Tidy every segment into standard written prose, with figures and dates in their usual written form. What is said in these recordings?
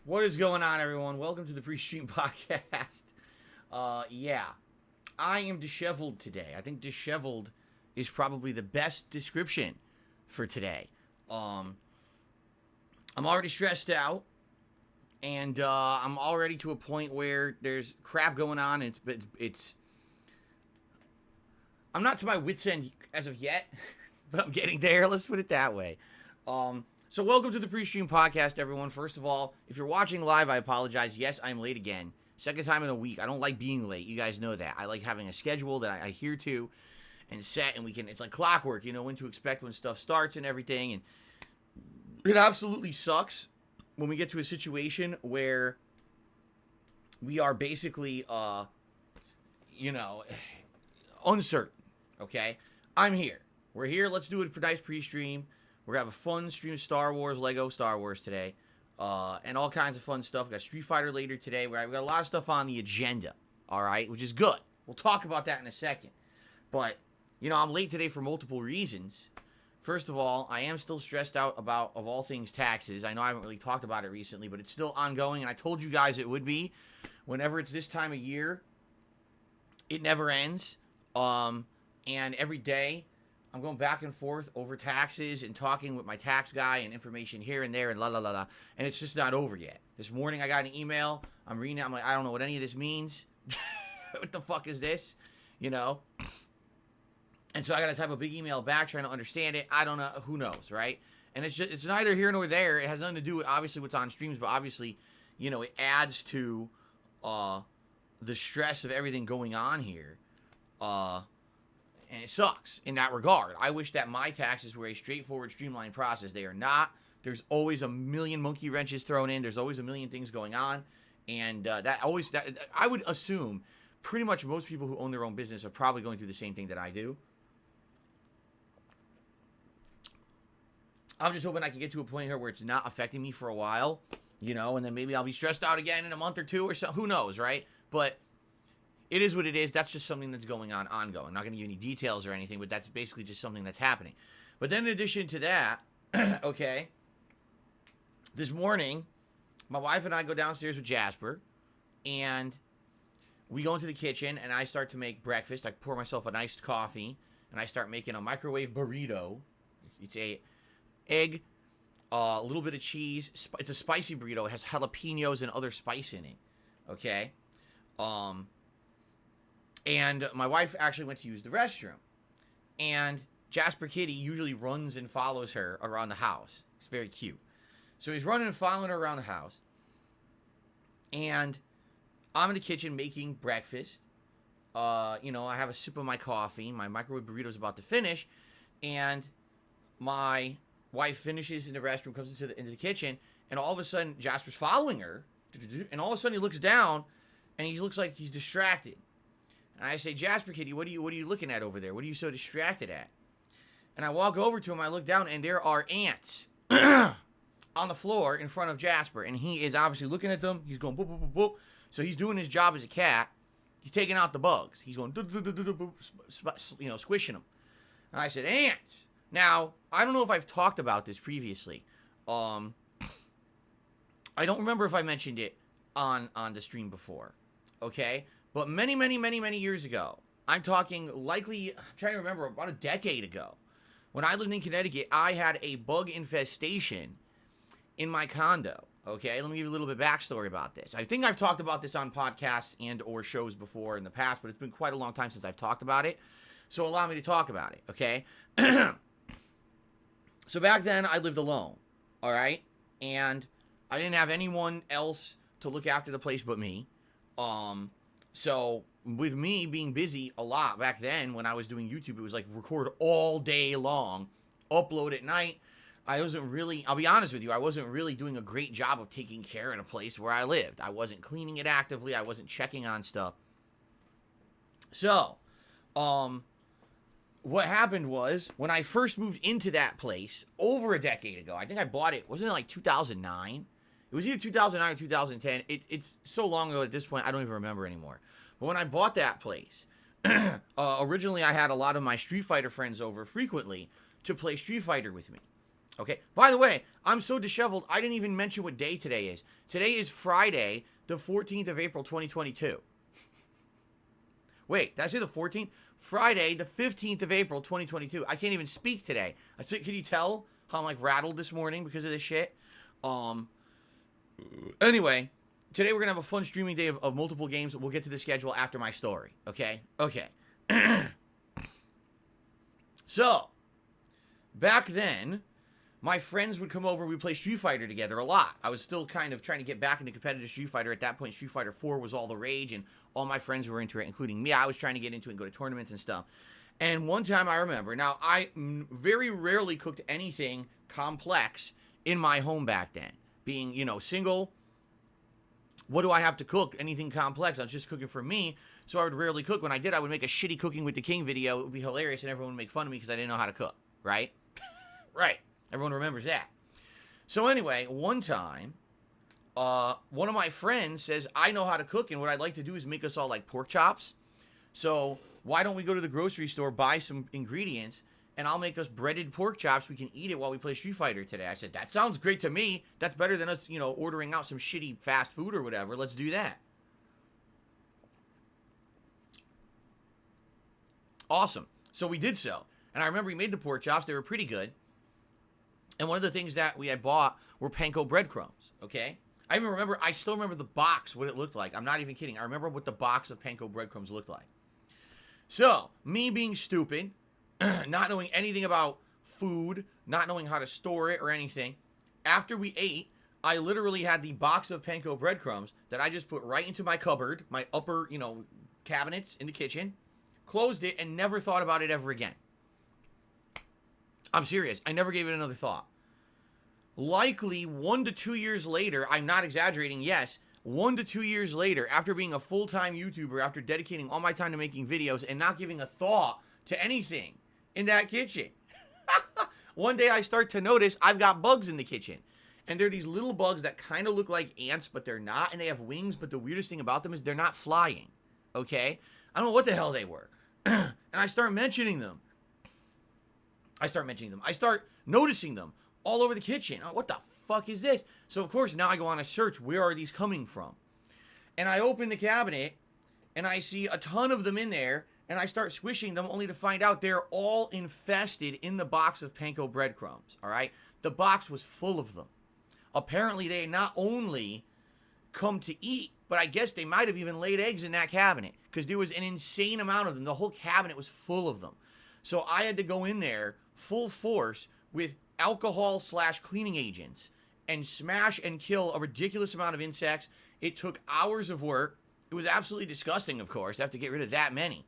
What is going on, everyone? Welcome to the PreStream podcast. Yeah, I am disheveled today. I think disheveled is probably the best description for today. I'm already stressed out, and I'm already to a point where there's crap going on. It's I'm not to my wits' end as of yet, but I'm getting there. Let's put it that way. So welcome to the PreStream podcast, everyone. First of all, if you're watching live, I apologize. Yes, I'm late again. Second time in a week. I don't like being late. You guys know that. I like having a schedule that I adhere to and set, and it's like clockwork, when to expect when stuff starts and everything. And it absolutely sucks when we get to a situation where we are basically, uncertain, okay? I'm here. We're here. Let's do a nice pre-stream. We're going to have a fun stream of Lego Star Wars today, and all kinds of fun stuff. We got Street Fighter later today. We got a lot of stuff on the agenda, all right, which is good. We'll talk about that in a second. But, I'm late today for multiple reasons. First of all, I am still stressed out about, of all things, taxes. I know I haven't really talked about it recently, but it's still ongoing, and I told you guys it would be. Whenever it's this time of year, it never ends. And every day, I'm going back and forth over taxes and talking with my tax guy and information here and there and la la la la. And it's just not over yet. This morning I got an email. I'm reading it. I'm like, I don't know what any of this means. What the fuck is this? And so I got to type a big email back trying to understand it. I don't know. Who knows, right? And it's neither here nor there. It has nothing to do with obviously what's on streams, but obviously, it adds to the stress of everything going on here. And it sucks in that regard. I wish that my taxes were a straightforward, streamlined process. They are not. There's always a million monkey wrenches thrown in. There's always a million things going on. And that I would assume pretty much most people who own their own business are probably going through the same thing that I do. I'm just hoping I can get to a point here where it's not affecting me for a while, and then maybe I'll be stressed out again in a month or two or so. Who knows, right? But it is what it is. That's just something that's going on ongoing. I'm not going to give any details or anything, but that's basically just something that's happening. But then in addition to that, okay, this morning, my wife and I go downstairs with Jasper, and we go into the kitchen, and I start to make breakfast. I pour myself an iced coffee, and I start making a microwave burrito. It's a egg, a little bit of cheese. It's a spicy burrito. It has jalapenos and other spice in it, okay? And my wife actually went to use the restroom. And Jasper Kitty usually runs and follows her around the house. It's very cute. So he's running and following her around the house. And I'm in the kitchen making breakfast. I have a sip of my coffee. My microwave burrito's about to finish. And my wife finishes in the restroom, comes into the kitchen. And all of a sudden, Jasper's following her. And all of a sudden, he looks down. And he looks like he's distracted. And I say, Jasper Kitty, what are you looking at over there? What are you so distracted at? And I walk over to him, I look down, and there are ants on the floor in front of Jasper. And he is obviously looking at them. He's going, boop, boop, boop, boop. So he's doing his job as a cat. He's taking out the bugs. He's going, squishing them. And I said, ants. Now, I don't know if I've talked about this previously. I don't remember if I mentioned it on the stream before. Okay? But many, many, many, many years ago, I'm talking I'm trying to remember, about a decade ago, when I lived in Connecticut, I had a bug infestation in my condo, okay? Let me give you a little bit of backstory about this. I think I've talked about this on podcasts and or shows before in the past, but it's been quite a long time since I've talked about it, so allow me to talk about it, okay? So back then, I lived alone, all right? And I didn't have anyone else to look after the place but me. So, with me being busy a lot back then when I was doing YouTube, it was like record all day long, upload at night. I'll be honest with you, I wasn't really doing a great job of taking care of the place where I lived. I wasn't cleaning it actively. I wasn't checking on stuff. So, what happened was, when I first moved into that place over a decade ago, I think I bought it, wasn't it like 2009? It was either 2009 or 2010. It's so long ago at this point, I don't even remember anymore. But when I bought that place, originally I had a lot of my Street Fighter friends over frequently to play Street Fighter with me. Okay. By the way, I'm so disheveled, I didn't even mention what day today is. Today is Friday, the 14th of April, 2022. Wait, did I say the 14th? Friday, the 15th of April, 2022. I can't even speak today. Can you tell how I'm like rattled this morning because of this shit? Anyway, today we're gonna have a fun streaming day of multiple games. We'll get to the schedule after my story. Okay? Okay. So, back then, my friends would come over, we'd play Street Fighter together a lot. I was still kind of trying to get back into competitive Street Fighter. At that point, Street Fighter 4 was all the rage, and all my friends were into it, including me. I was trying to get into it and go to tournaments and stuff. And one time I remember, now I very rarely cooked anything complex in my home back then. Being, you know, single, what do I have to cook? Anything complex? I was just cooking for me, so I would rarely cook. When I did, I would make a shitty Cooking with the King video. It would be hilarious, and everyone would make fun of me because I didn't know how to cook, right? Right. Everyone remembers that. So anyway, one time, one of my friends says, I know how to cook, and what I'd like to do is make us all like pork chops. So why don't we go to the grocery store, buy some ingredients, and I'll make us breaded pork chops. We can eat it while we play Street Fighter today. I said, that sounds great to me. That's better than us, you know, ordering out some shitty fast food or whatever. Let's do that. Awesome. So we did so. And I remember we made the pork chops. They were pretty good. And one of the things that we had bought were panko breadcrumbs, okay? I still remember the box, what it looked like. I'm not even kidding. I remember what the box of panko breadcrumbs looked like. So, me being stupid, not knowing anything about food, not knowing how to store it or anything, after we ate, I literally had the box of panko breadcrumbs that I just put right into my cupboard, my upper, you know, cabinets in the kitchen, closed it, and never thought about it ever again. I'm serious. I never gave it another thought. Likely 1 to 2 years later, I'm not exaggerating, yes, 1 to 2 years later, after being a full-time YouTuber, after dedicating all my time to making videos and not giving a thought to anything in that kitchen, one day I start to notice I've got bugs in the kitchen. And they're these little bugs that kind of look like ants, but they're not, and they have wings, but the weirdest thing about them is they're not flying, okay? I don't know what the hell they were. And I start mentioning them. I start noticing them all over the kitchen. Oh, what the fuck is this? So, of course, now I go on a search. Where are these coming from? And I open the cabinet, and I see a ton of them in there, and I start squishing them only to find out they're all infested in the box of panko breadcrumbs, all right? The box was full of them. Apparently, they not only come to eat, but I guess they might have even laid eggs in that cabinet because there was an insane amount of them. The whole cabinet was full of them. So I had to go in there full force with alcohol/cleaning agents and smash and kill a ridiculous amount of insects. It took hours of work. It was absolutely disgusting, of course, to have to get rid of that many.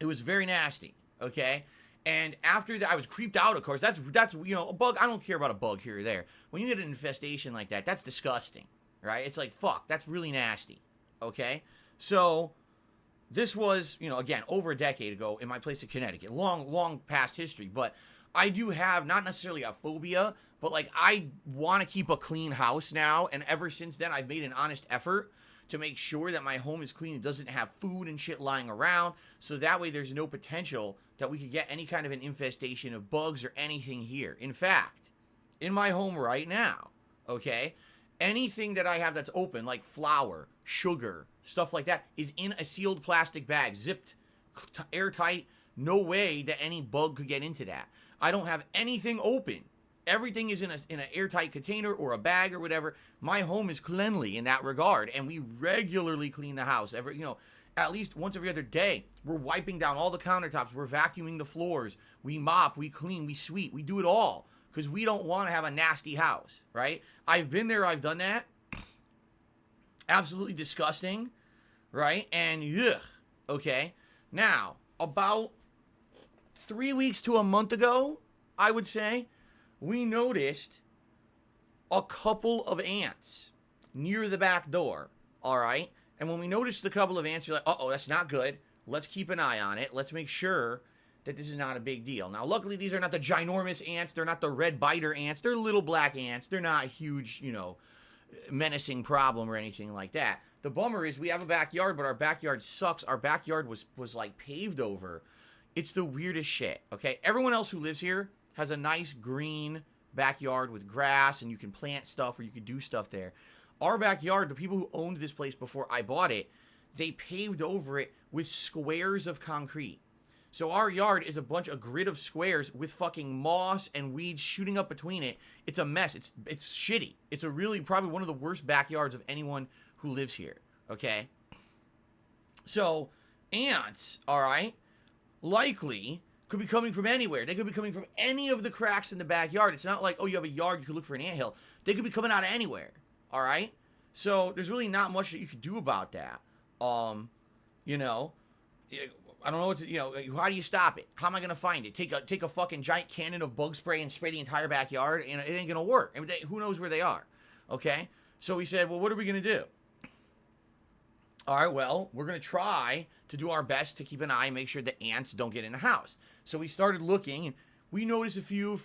It was very nasty, okay? And after that, I was creeped out, of course. That's you know, a bug. I don't care about a bug here or there. When you get an infestation like that, that's disgusting, right? It's like, fuck, that's really nasty, okay? So this was, you know, again, over a decade ago in my place in Connecticut. Long past history. But I do have, not necessarily a phobia, but like I want to keep a clean house now. And ever since then, I've made an honest effort to make sure that my home is clean and doesn't have food and shit lying around. So that way there's no potential that we could get any kind of an infestation of bugs or anything here. In fact, in my home right now, okay, anything that I have that's open, like flour, sugar, stuff like that, is in a sealed plastic bag, zipped, airtight. No way that any bug could get into that. I don't have anything open. Everything is in an airtight container or a bag or whatever. My home is cleanly in that regard, and we regularly clean the house. At least once every other day, we're wiping down all the countertops. We're vacuuming the floors. We mop, we clean, we sweep. We do it all because we don't want to have a nasty house, right? I've been there. I've done that. Absolutely disgusting, right? And ugh, okay. Now, about 3 weeks to a month ago, I would say, we noticed a couple of ants near the back door, all right? And when we noticed a couple of ants, you're like, uh-oh, that's not good. Let's keep an eye on it. Let's make sure that this is not a big deal. Now, luckily, these are not the ginormous ants. They're not the red biter ants. They're little black ants. They're not a huge, you know, menacing problem or anything like that. The bummer is we have a backyard, but our backyard sucks. Our backyard was like paved over. It's the weirdest shit, okay? Everyone else who lives here has a nice green backyard with grass, and you can plant stuff or you can do stuff there. Our backyard, the people who owned this place before I bought it, they paved over it with squares of concrete. So our yard is a grid of squares with fucking moss and weeds shooting up between it. It's a mess. It's shitty. It's a really probably one of the worst backyards of anyone who lives here. Okay? So, ants, all right, likely could be coming from anywhere. They could be coming from any of the cracks in the backyard. It's not like, oh, you have a yard, you could look for an anthill. They could be coming out of anywhere. All right? So, there's really not much that you could do about that. You know, I don't know what to, you know, how do you stop it? How am I going to find it? Take a fucking giant cannon of bug spray and spray the entire backyard, and it ain't going to work. And who knows where they are? Okay? So we said, well, what are we going to do? All right, well, we're going to try to do our best to keep an eye and make sure the ants don't get in the house. So we started looking, and we noticed a few.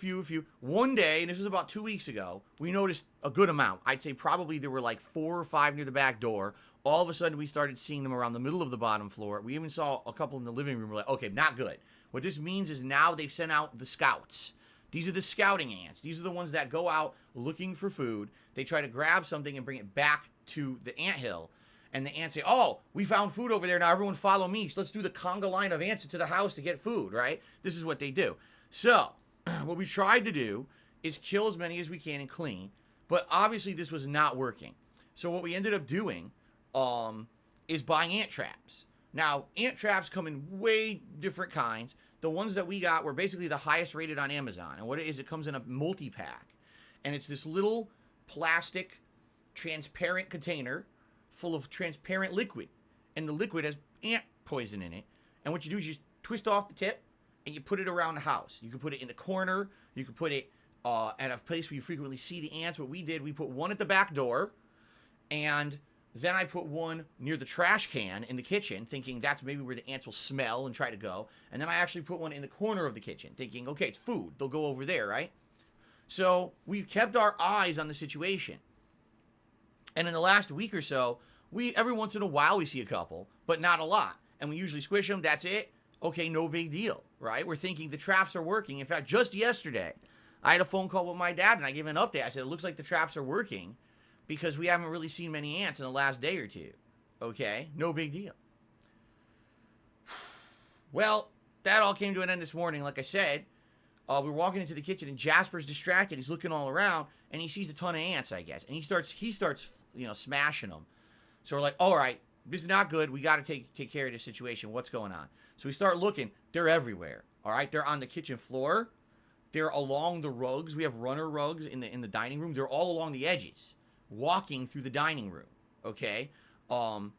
One day, and this was about 2 weeks ago, we noticed a good amount. I'd say probably there were like 4 or 5 near the back door. All of a sudden, we started seeing them around the middle of the bottom floor. We even saw a couple in the living room. We're like, okay, not good. What this means is now they've sent out the scouts. These are the scouting ants. These are the ones that go out looking for food. They try to grab something and bring it back to the anthill. And the ants say, oh, we found food over there. Now everyone follow me. So let's do the conga line of ants into the house to get food, right? This is what they do. So what we tried to do is kill as many as we can and clean. But obviously this was not working. So what we ended up doing is buying ant traps. Now, ant traps come in way different kinds. The ones that we got were basically the highest rated on Amazon. And what it is, it comes in a multi-pack. And it's this little plastic transparent container full of transparent liquid. And the liquid has ant poison in it. And what you do is you just twist off the tip and you put it around the house. You can put it in the corner. You can put it at a place where you frequently see the ants. What we did, we put one at the back door, and then I put one near the trash can in the kitchen, thinking that's maybe where the ants will smell and try to go. And then I actually put one in the corner of the kitchen, thinking, okay, it's food. They'll go over there, right? So we've kept our eyes on the situation. And in the last week or so, every once in a while we see a couple, but not a lot. And we usually squish them. That's it. Okay, no big deal, right? We're thinking the traps are working. In fact, just yesterday, I had a phone call with my dad, and I gave him an update. I said, it looks like the traps are working, because we haven't really seen many ants in the last day or two. Okay? No big deal. Well, that all came to an end this morning. Like I said, we're walking into the kitchen, and Jasper's distracted. He's looking all around, and he sees a ton of ants, I guess. And he starts, you know, smashing them. So we're like, all right, this is not good. We got to take care of this situation. What's going on? So we start looking. They're everywhere. All right? They're on the kitchen floor. They're along the rugs. We have runner rugs in the dining room. They're all along the edges, walking through the dining room, okay? What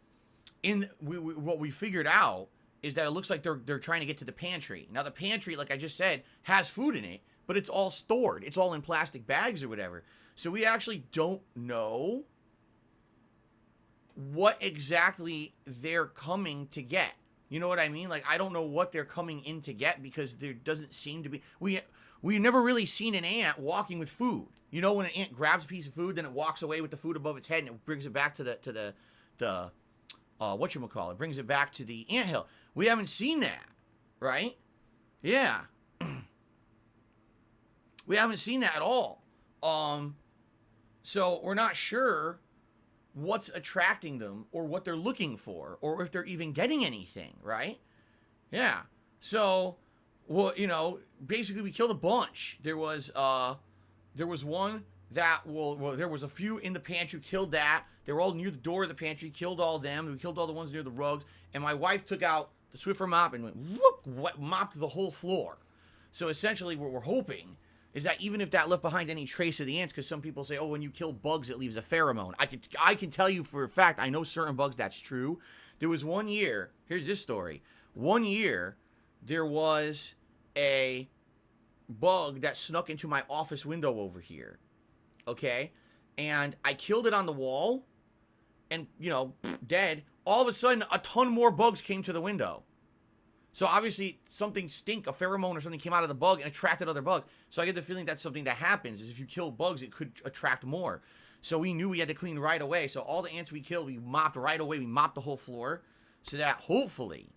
we figured out is that it looks like they're trying to get to the pantry. Now, the pantry, like I just said, has food in it, but it's all stored. It's all in plastic bags or whatever. So we actually don't know what exactly they're coming to get. You know what I mean? Like, I don't know what they're coming in to get, because there doesn't seem to be... We've never really seen an ant walking with food. You know, when an ant grabs a piece of food, then it walks away with the food above its head, and it brings it back to the whatchamacallit, brings it back to the anthill. We haven't seen that, right? Yeah. We haven't seen that at all. So we're not sure what's attracting them, or what they're looking for, or if they're even getting anything, right? Yeah. So, well, you know, basically we killed a bunch. There was one that, there was a few in the pantry, killed that. They were all near the door of the pantry, killed all of them. We killed all the ones near the rugs. And my wife took out the Swiffer mop and went, whoop, mopped the whole floor. So essentially what we're hoping is that even if that left behind any trace of the ants, because some people say, oh, when you kill bugs, it leaves a pheromone. I can tell you for a fact, I know certain bugs that's true. There was one year, here's this story. One year, there was a bug that snuck into my office window over here, okay? And I killed it on the wall, and, you know, dead. All of a sudden, a ton more bugs came to the window. So obviously, something a pheromone or something came out of the bug and attracted other bugs. So I get the feeling that's something that happens, is if you kill bugs, it could attract more. So we knew we had to clean right away. So all the ants we killed, we mopped right away. We mopped the whole floor, so that hopefully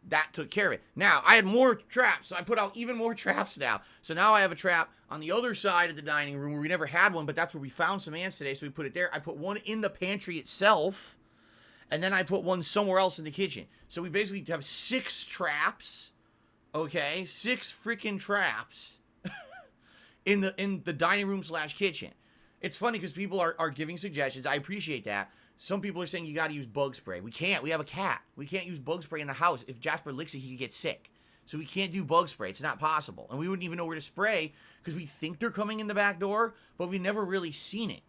that took care of it. Now, I had more traps, so I put out even more traps now. So now I have a trap on the other side of the dining room where we never had one, but that's where we found some ants today, so we put it there. I put one in the pantry itself, and then I put one somewhere else in the kitchen. So we basically have 6 traps, okay? 6 freaking traps in the dining room / kitchen. It's funny because people are giving suggestions. I appreciate that. Some people are saying you got to use bug spray. We can't. We have a cat. We can't use bug spray in the house. If Jasper licks it, he could get sick. So we can't do bug spray. It's not possible. And we wouldn't even know where to spray because we think they're coming in the back door, but we've never really seen it.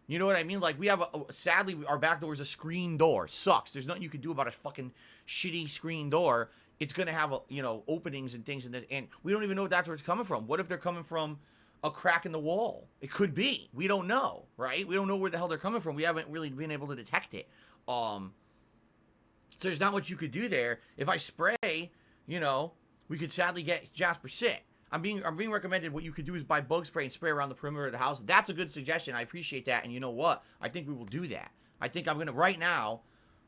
You know what I mean? Like, we have sadly, our back door is a screen door. Sucks. There's nothing you can do about a fucking shitty screen door. It's going to have, openings and things, and we don't even know that's where it's coming from. What if they're coming from a crack in the wall? It could be. We don't know, right? We don't know where the hell they're coming from. We haven't really been able to detect it. So there's not much you could do there. If I spray, we could sadly get Jasper sick. I'm being recommended what you could do is buy bug spray and spray around the perimeter of the house. That's a good suggestion. I appreciate that. And you know what? I think we will do that. I think I'm going to, right now,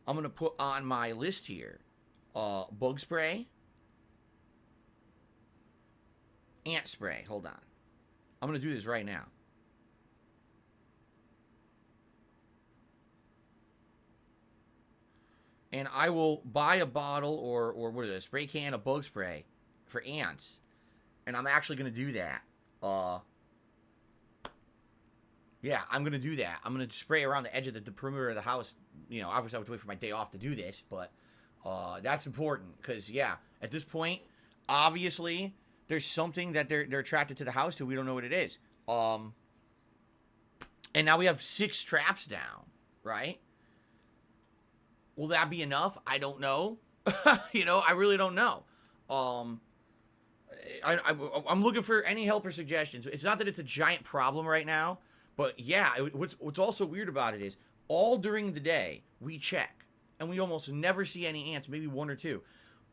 I'm going to put on my list here, bug spray, ant spray. Hold on. I'm going to do this right now. And I will buy a bottle or what is it, a spray can of bug spray for ants. And I'm actually going to do that. Yeah, I'm going to do that. I'm going to spray around the edge of the perimeter of the house. Obviously I have to wait for my day off to do this, but that's important because, yeah, at this point, obviously, there's something that they're attracted to the house to. We don't know what it is. And now we have 6 traps down, right? Will that be enough? I don't know. I really don't know. I'm looking for any help or suggestions. It's not that it's a giant problem right now, but yeah, what's also weird about it is all during the day we check and we almost never see any ants, maybe 1 or 2.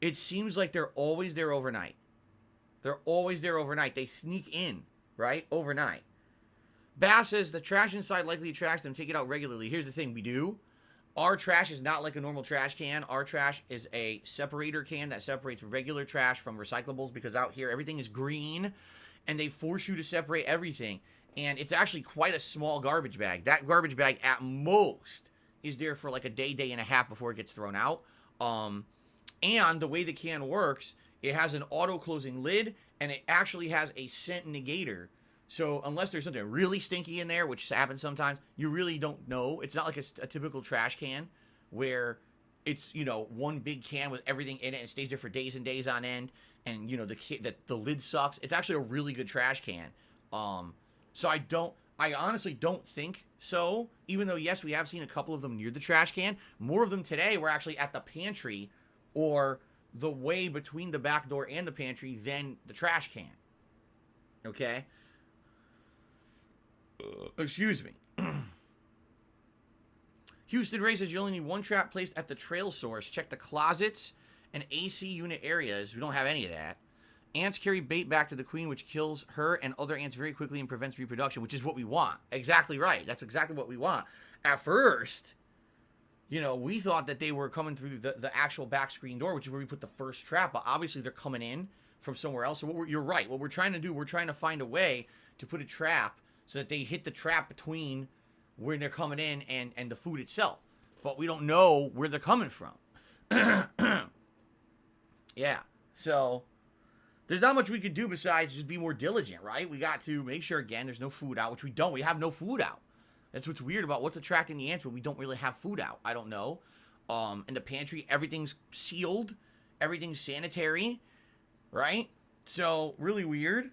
It seems like they're always there overnight. They're always there overnight. They sneak in, right? Overnight. Bass says the trash inside likely attracts them. Take it out regularly. Here's the thing. We do. Our trash is not like a normal trash can. Our trash is a separator can that separates regular trash from recyclables because out here everything is green and they force you to separate everything. And it's actually quite a small garbage bag. That garbage bag at most is there for like a day and a half before it gets thrown out. And the way the can works, it has an auto-closing lid, and it actually has a scent negator. So unless there's something really stinky in there, which happens sometimes, you really don't know. It's not like a typical trash can where it's, one big can with everything in it and it stays there for days and days on end, and, the lid sucks. It's actually a really good trash can. So I honestly don't think so, even though, yes, we have seen a couple of them near the trash can. More of them today were actually at the pantry or the way between the back door and the pantry than the trash can. Okay? Excuse me. Houston Ray says you only need 1 trap placed at the trail source. Check the closets and AC unit areas. We don't have any of that. Ants carry bait back to the queen, which kills her and other ants very quickly and prevents reproduction, which is what we want. Exactly right. That's exactly what we want. At first, we thought that they were coming through the actual back screen door, which is where we put the first trap, but obviously they're coming in from somewhere else. So you're right. What we're trying to do, we're trying to find a way to put a trap so that they hit the trap between where they're coming in and the food itself. But we don't know where they're coming from. Yeah. So there's not much we could do besides just be more diligent, right? We got to make sure, again, there's no food out, which we don't. We have no food out. That's what's weird about what's attracting the ants when we don't really have food out. I don't know. In the pantry, everything's sealed. Everything's sanitary, right? So, really weird.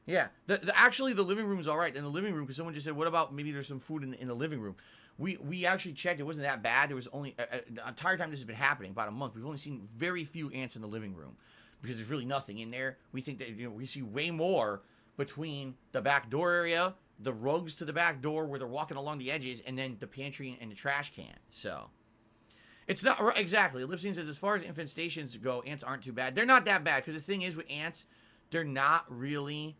Yeah. Actually, the living room's all right. In the living room, because someone just said, what about maybe there's some food in the living room? We actually checked. It wasn't that bad. There was only, the entire time this has been happening, about a month, we've only seen very few ants in the living room because there's really nothing in there. We think that, we see way more between the back door area, the rugs to the back door where they're walking along the edges, and then the pantry and the trash can. So, it's not, exactly. Lipstein says, as far as infestations go, ants aren't too bad. They're not that bad, because the thing is with ants, they're not really,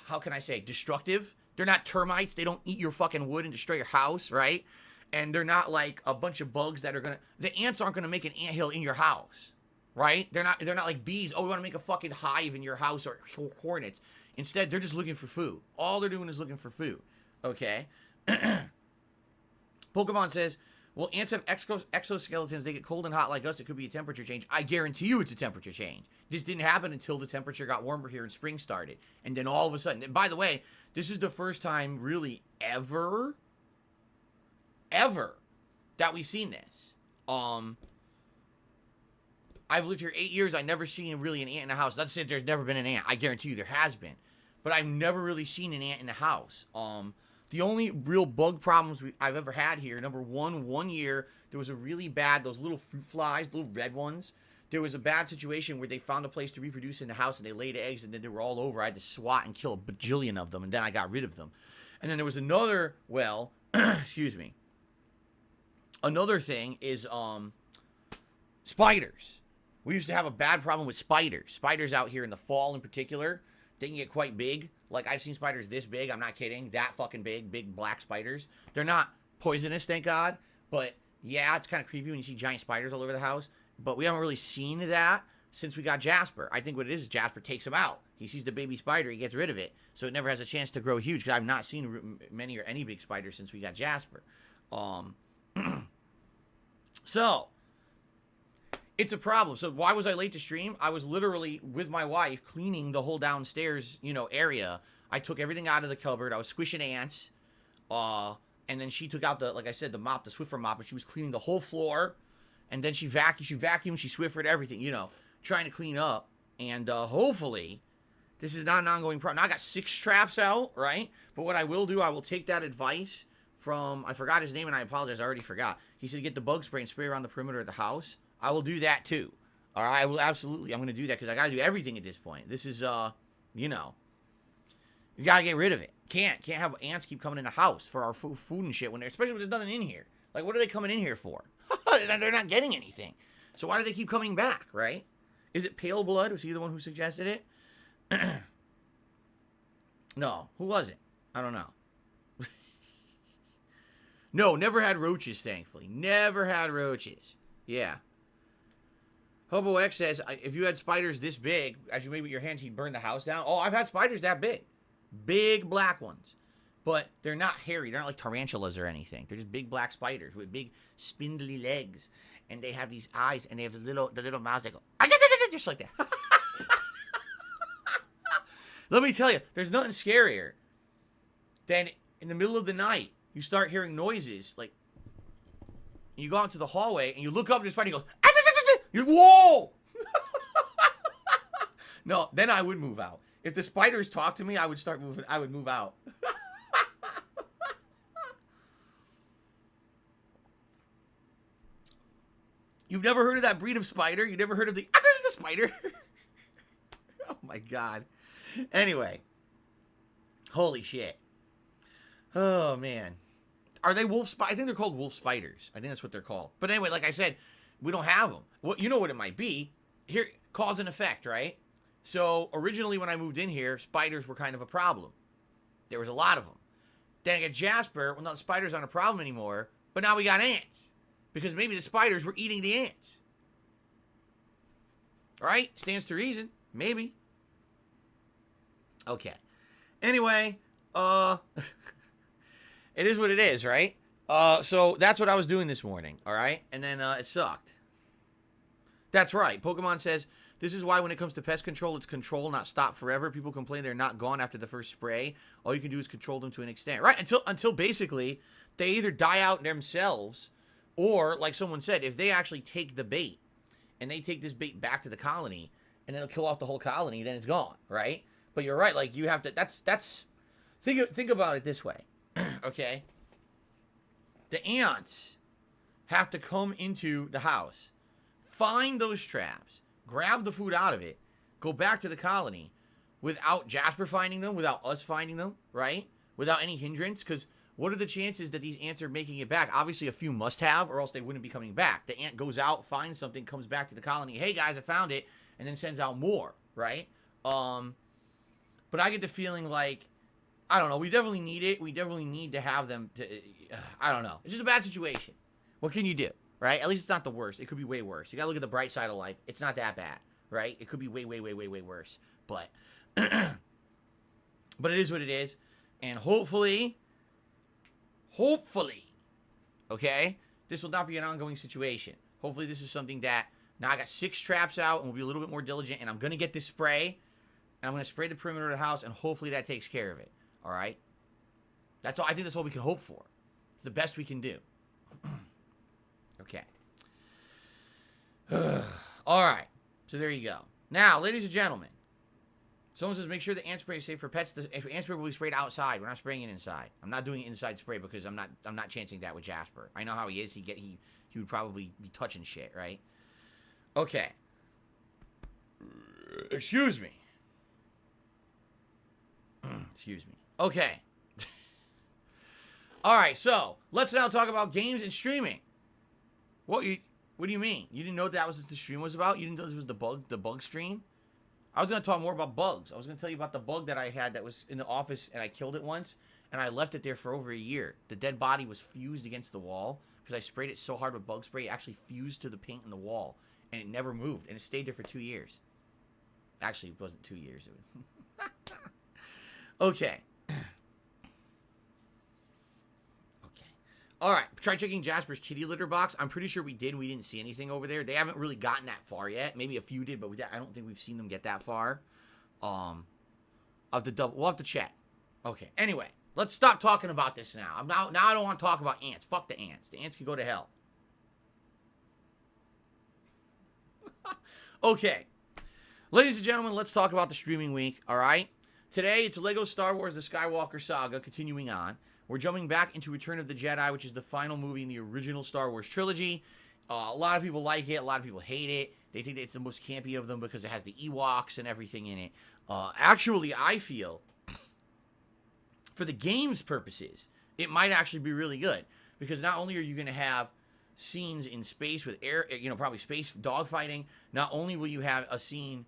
how can I say, destructive. They're not termites. They don't eat your fucking wood and destroy your house, right? And they're not like a bunch of bugs that are gonna. The ants aren't gonna make an anthill in your house, right? They're not like bees. Oh, we want to make a fucking hive in your house, or hornets. Instead, they're just looking for food. All they're doing is looking for food. Okay. Pokemon says, well, ants have exoskeletons. They get cold and hot like us. It could be a temperature change. I guarantee you it's a temperature change. This didn't happen until the temperature got warmer here and spring started. And then all of a sudden, and by the way, this is the first time really ever that we've seen this. I've lived here 8 years. I've never seen really an ant in a house. Not to say there's never been an ant. I guarantee you there has been. But I've never really seen an ant in a house. The only real bug problems I've ever had here, number one year, there was a really bad, those little fruit flies, little red ones. There was a bad situation where they found a place to reproduce in the house, and they laid eggs, and then they were all over. I had to swat and kill a bajillion of them, and then I got rid of them. And then there was another, well, excuse me. Another thing is spiders. We used to have a bad problem with spiders. Spiders out here in the fall in particular, they can get quite big. Like, I've seen spiders this big. I'm not kidding. That fucking big black spiders. They're not poisonous, thank God. But, yeah, it's kind of creepy when you see giant spiders all over the house. But we haven't really seen that since we got Jasper. I think what it is Jasper takes them out. He sees the baby spider. He gets rid of it. So it never has a chance to grow huge. Because I've not seen many or any big spiders since we got Jasper. So, it's a problem. So why was I late to stream? I was literally with my wife cleaning the whole downstairs, area. I took everything out of the cupboard. I was squishing ants. And then she took out the mop, the Swiffer mop, and she was cleaning the whole floor. And then she vacuumed, she Swiffered everything, trying to clean up. And hopefully, this is not an ongoing problem. Now I got 6 traps out, right? But what I will do, I will take that advice from, I forgot his name and I apologize, I already forgot. He said get the bug spray and spray around the perimeter of the house. I will do that too. All right, I will absolutely. I'm going to do that because I got to do everything at this point. This is, you got to get rid of it. Can't have ants keep coming in the house for our food and shit especially when there's nothing in here. Like, what are they coming in here for? They're not getting anything. So why do they keep coming back, right? Is it Pale Blood? Was he the one who suggested it? No, who was it? I don't know. No, never had roaches, thankfully. Never had roaches. Yeah. Hobo X says, if you had spiders this big, as you made with your hands, he'd burn the house down. Oh, I've had spiders that big. Big black ones. But they're not hairy. They're not like tarantulas or anything. They're just big black spiders with big spindly legs. And they have these eyes, and they have the little mouths that go, just like that. Let me tell you, there's nothing scarier than in the middle of the night, you start hearing noises, like, you go out to the hallway, and you look up, and the spider goes, you're, whoa! No, then I would move out. If the spiders talked to me, I would start moving. I would move out. You've never heard of that breed of spider? You never heard of the spider? Oh my god. Anyway. Holy shit. Oh man. Are they wolf spiders? I think they're called wolf spiders. I think that's what they're called. But anyway, like I said, we don't have them. Well, you know what it might be. Here, cause and effect, right? So, originally when I moved in here, spiders were kind of a problem. There was a lot of them. Then I got Jasper. Well, now the spiders aren't a problem anymore. But now we got ants. Because maybe the spiders were eating the ants. Right? Stands to reason. Maybe. Okay. Anyway, it is what it is, right? So that's what I was doing this morning, all right? And then it sucked. That's right. Pokemon says, this is why when it comes to pest control, it's control, not stop forever. People complain they're not gone after the first spray. All you can do is control them to an extent, right? Until basically they either die out themselves, or, like someone said, if they actually take the bait, and they take this bait back to the colony, and then it'll kill off the whole colony, then it's gone, right? But you're right, like, you have to, think about it this way, okay? The ants have to come into the house, find those traps, grab the food out of it, go back to the colony, without Jasper finding them, without us finding them, right? Without any hindrance, because what are the chances that these ants are making it back? Obviously, a few must have, or else they wouldn't be coming back. The ant goes out, finds something, comes back to the colony. Hey, guys, I found it. And then sends out more, right? But I get the feeling like I don't know. We definitely need it. We definitely need to have them to, I don't know. It's just a bad situation. What can you do, right? At least it's not the worst. It could be way worse. You gotta look at the bright side of life. It's not that bad, right? It could be way, way, way, way, way worse. But, but it is what it is. And hopefully, okay, this will not be an ongoing situation. Hopefully this is something that, now I got 6 traps out and we'll be a little bit more diligent. And I'm going to get this spray. And I'm going to spray the perimeter of the house. And hopefully that takes care of it. All right? That's all. I think that's all we can hope for. It's the best we can do. Okay. All right. So there you go. Now, ladies and gentlemen. Someone says, make sure the ant spray is safe for pets. The ant spray will be sprayed outside. We're not spraying it inside. I'm not doing inside spray because I'm not chancing that with Jasper. I know how he is. He would probably be touching shit, right? Okay. Excuse me. Excuse me. Okay. All right, so let's now talk about games and streaming. What do you mean? You didn't know that was what the stream was about? You didn't know this was the bug stream? I was going to talk more about bugs. I was going to tell you about the bug that I had that was in the office, and I killed it once, and I left it there for over a year. The dead body was fused against the wall because I sprayed it so hard with bug spray, it actually fused to the paint in the wall, and it never moved, and it stayed there for 2 years. Actually, it wasn't 2 years. It was okay. All right, try checking Jasper's kitty litter box. I'm pretty sure we did. We didn't see anything over there. They haven't really gotten that far yet. Maybe a few did, but I don't think we've seen them get that far. We'll have to check. Okay. Anyway, let's stop talking about this now. Now I don't want to talk about ants. Fuck the ants. The ants can go to hell. Okay, ladies and gentlemen, let's talk about the streaming week. All right. Today it's Lego Star Wars: The Skywalker Saga continuing on. We're jumping back into Return of the Jedi, which is the final movie in the original Star Wars trilogy. A lot of people like it. A lot of people hate it. They think that it's the most campy of them because it has the Ewoks and everything in it. Actually, I feel, for the game's purposes, it might actually be really good. Because not only are you going to have scenes in space with air, probably space dogfighting, not only will you have a scene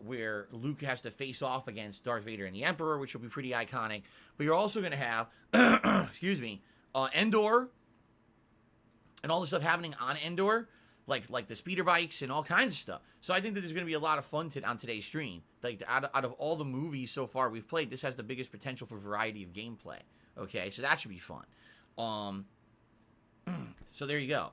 where Luke has to face off against Darth Vader and the Emperor, which will be pretty iconic. But you're also going to have, Endor and all the stuff happening on Endor, like the speeder bikes and all kinds of stuff. So I think that there's going to be a lot of fun on today's stream. Like out of all the movies so far we've played, this has the biggest potential for variety of gameplay. Okay, so that should be fun. So there you go.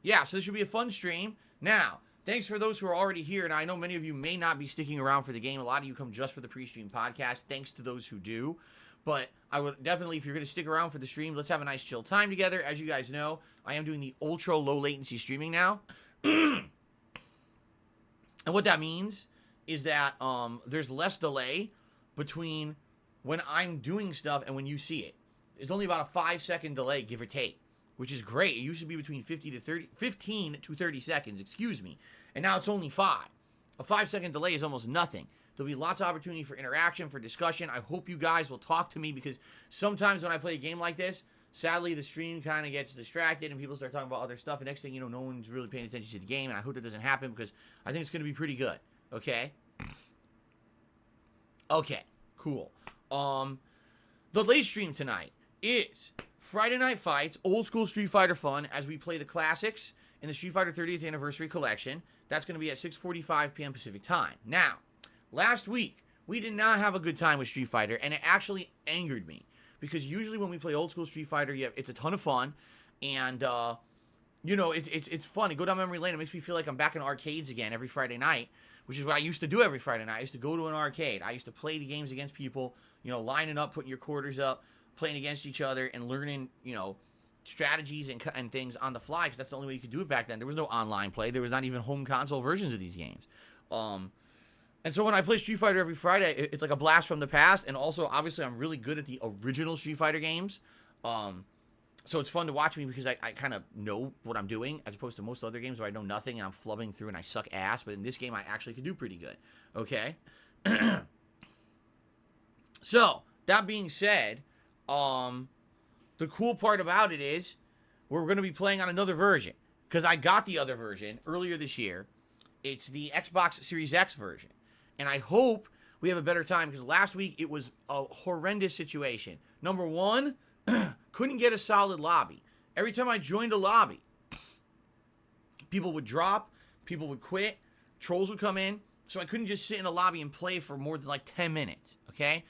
Yeah, so this should be a fun stream. Now, thanks for those who are already here, and I know many of you may not be sticking around for the game. A lot of you come just for the pre-stream podcast. Thanks to those who do. But I would definitely, if you're going to stick around for the stream, let's have a nice chill time together. As you guys know, I am doing the ultra low latency streaming now. And what that means is that there's less delay between when I'm doing stuff and when you see it. It's only about a 5-second delay, give or take, which is great. It used to be between 15 to 30 seconds, excuse me. And now it's only 5. A 5-second delay is almost nothing. There'll be lots of opportunity for interaction, for discussion. I hope you guys will talk to me because sometimes when I play a game like this, sadly, the stream kind of gets distracted and people start talking about other stuff. And next thing you know, no one's really paying attention to the game. And I hope that doesn't happen because I think it's going to be pretty good. Okay? Okay, cool. The late stream tonight is Friday Night Fights, old school Street Fighter fun as we play the classics in the Street Fighter 30th Anniversary Collection. That's going to be at 6:45 p.m. Pacific Time. Now, last week, we did not have a good time with Street Fighter, and it actually angered me. Because usually when we play old school Street Fighter, it's a ton of fun, and, it's fun. You go down memory lane, it makes me feel like I'm back in arcades again every Friday night, which is what I used to do every Friday night. I used to go to an arcade. I used to play the games against people, lining up, putting your quarters up, playing against each other, and learning, strategies and things on the fly, because that's the only way you could do it back then. There was no online play. There was not even home console versions of these games. And so when I play Street Fighter every Friday, it's like a blast from the past. And also, obviously, I'm really good at the original Street Fighter games. So it's fun to watch me because I kind of know what I'm doing, as opposed to most other games where I know nothing and I'm flubbing through and I suck ass. But in this game, I actually can do pretty good. Okay? So, that being said, the cool part about it is we're going to be playing on another version. Because I got the other version earlier this year. It's the Xbox Series X version. And I hope we have a better time, because last week it was a horrendous situation. Number one, couldn't get a solid lobby. Every time I joined a lobby, people would drop, people would quit, trolls would come in, so I couldn't just sit in a lobby and play for more than like 10 minutes, okay?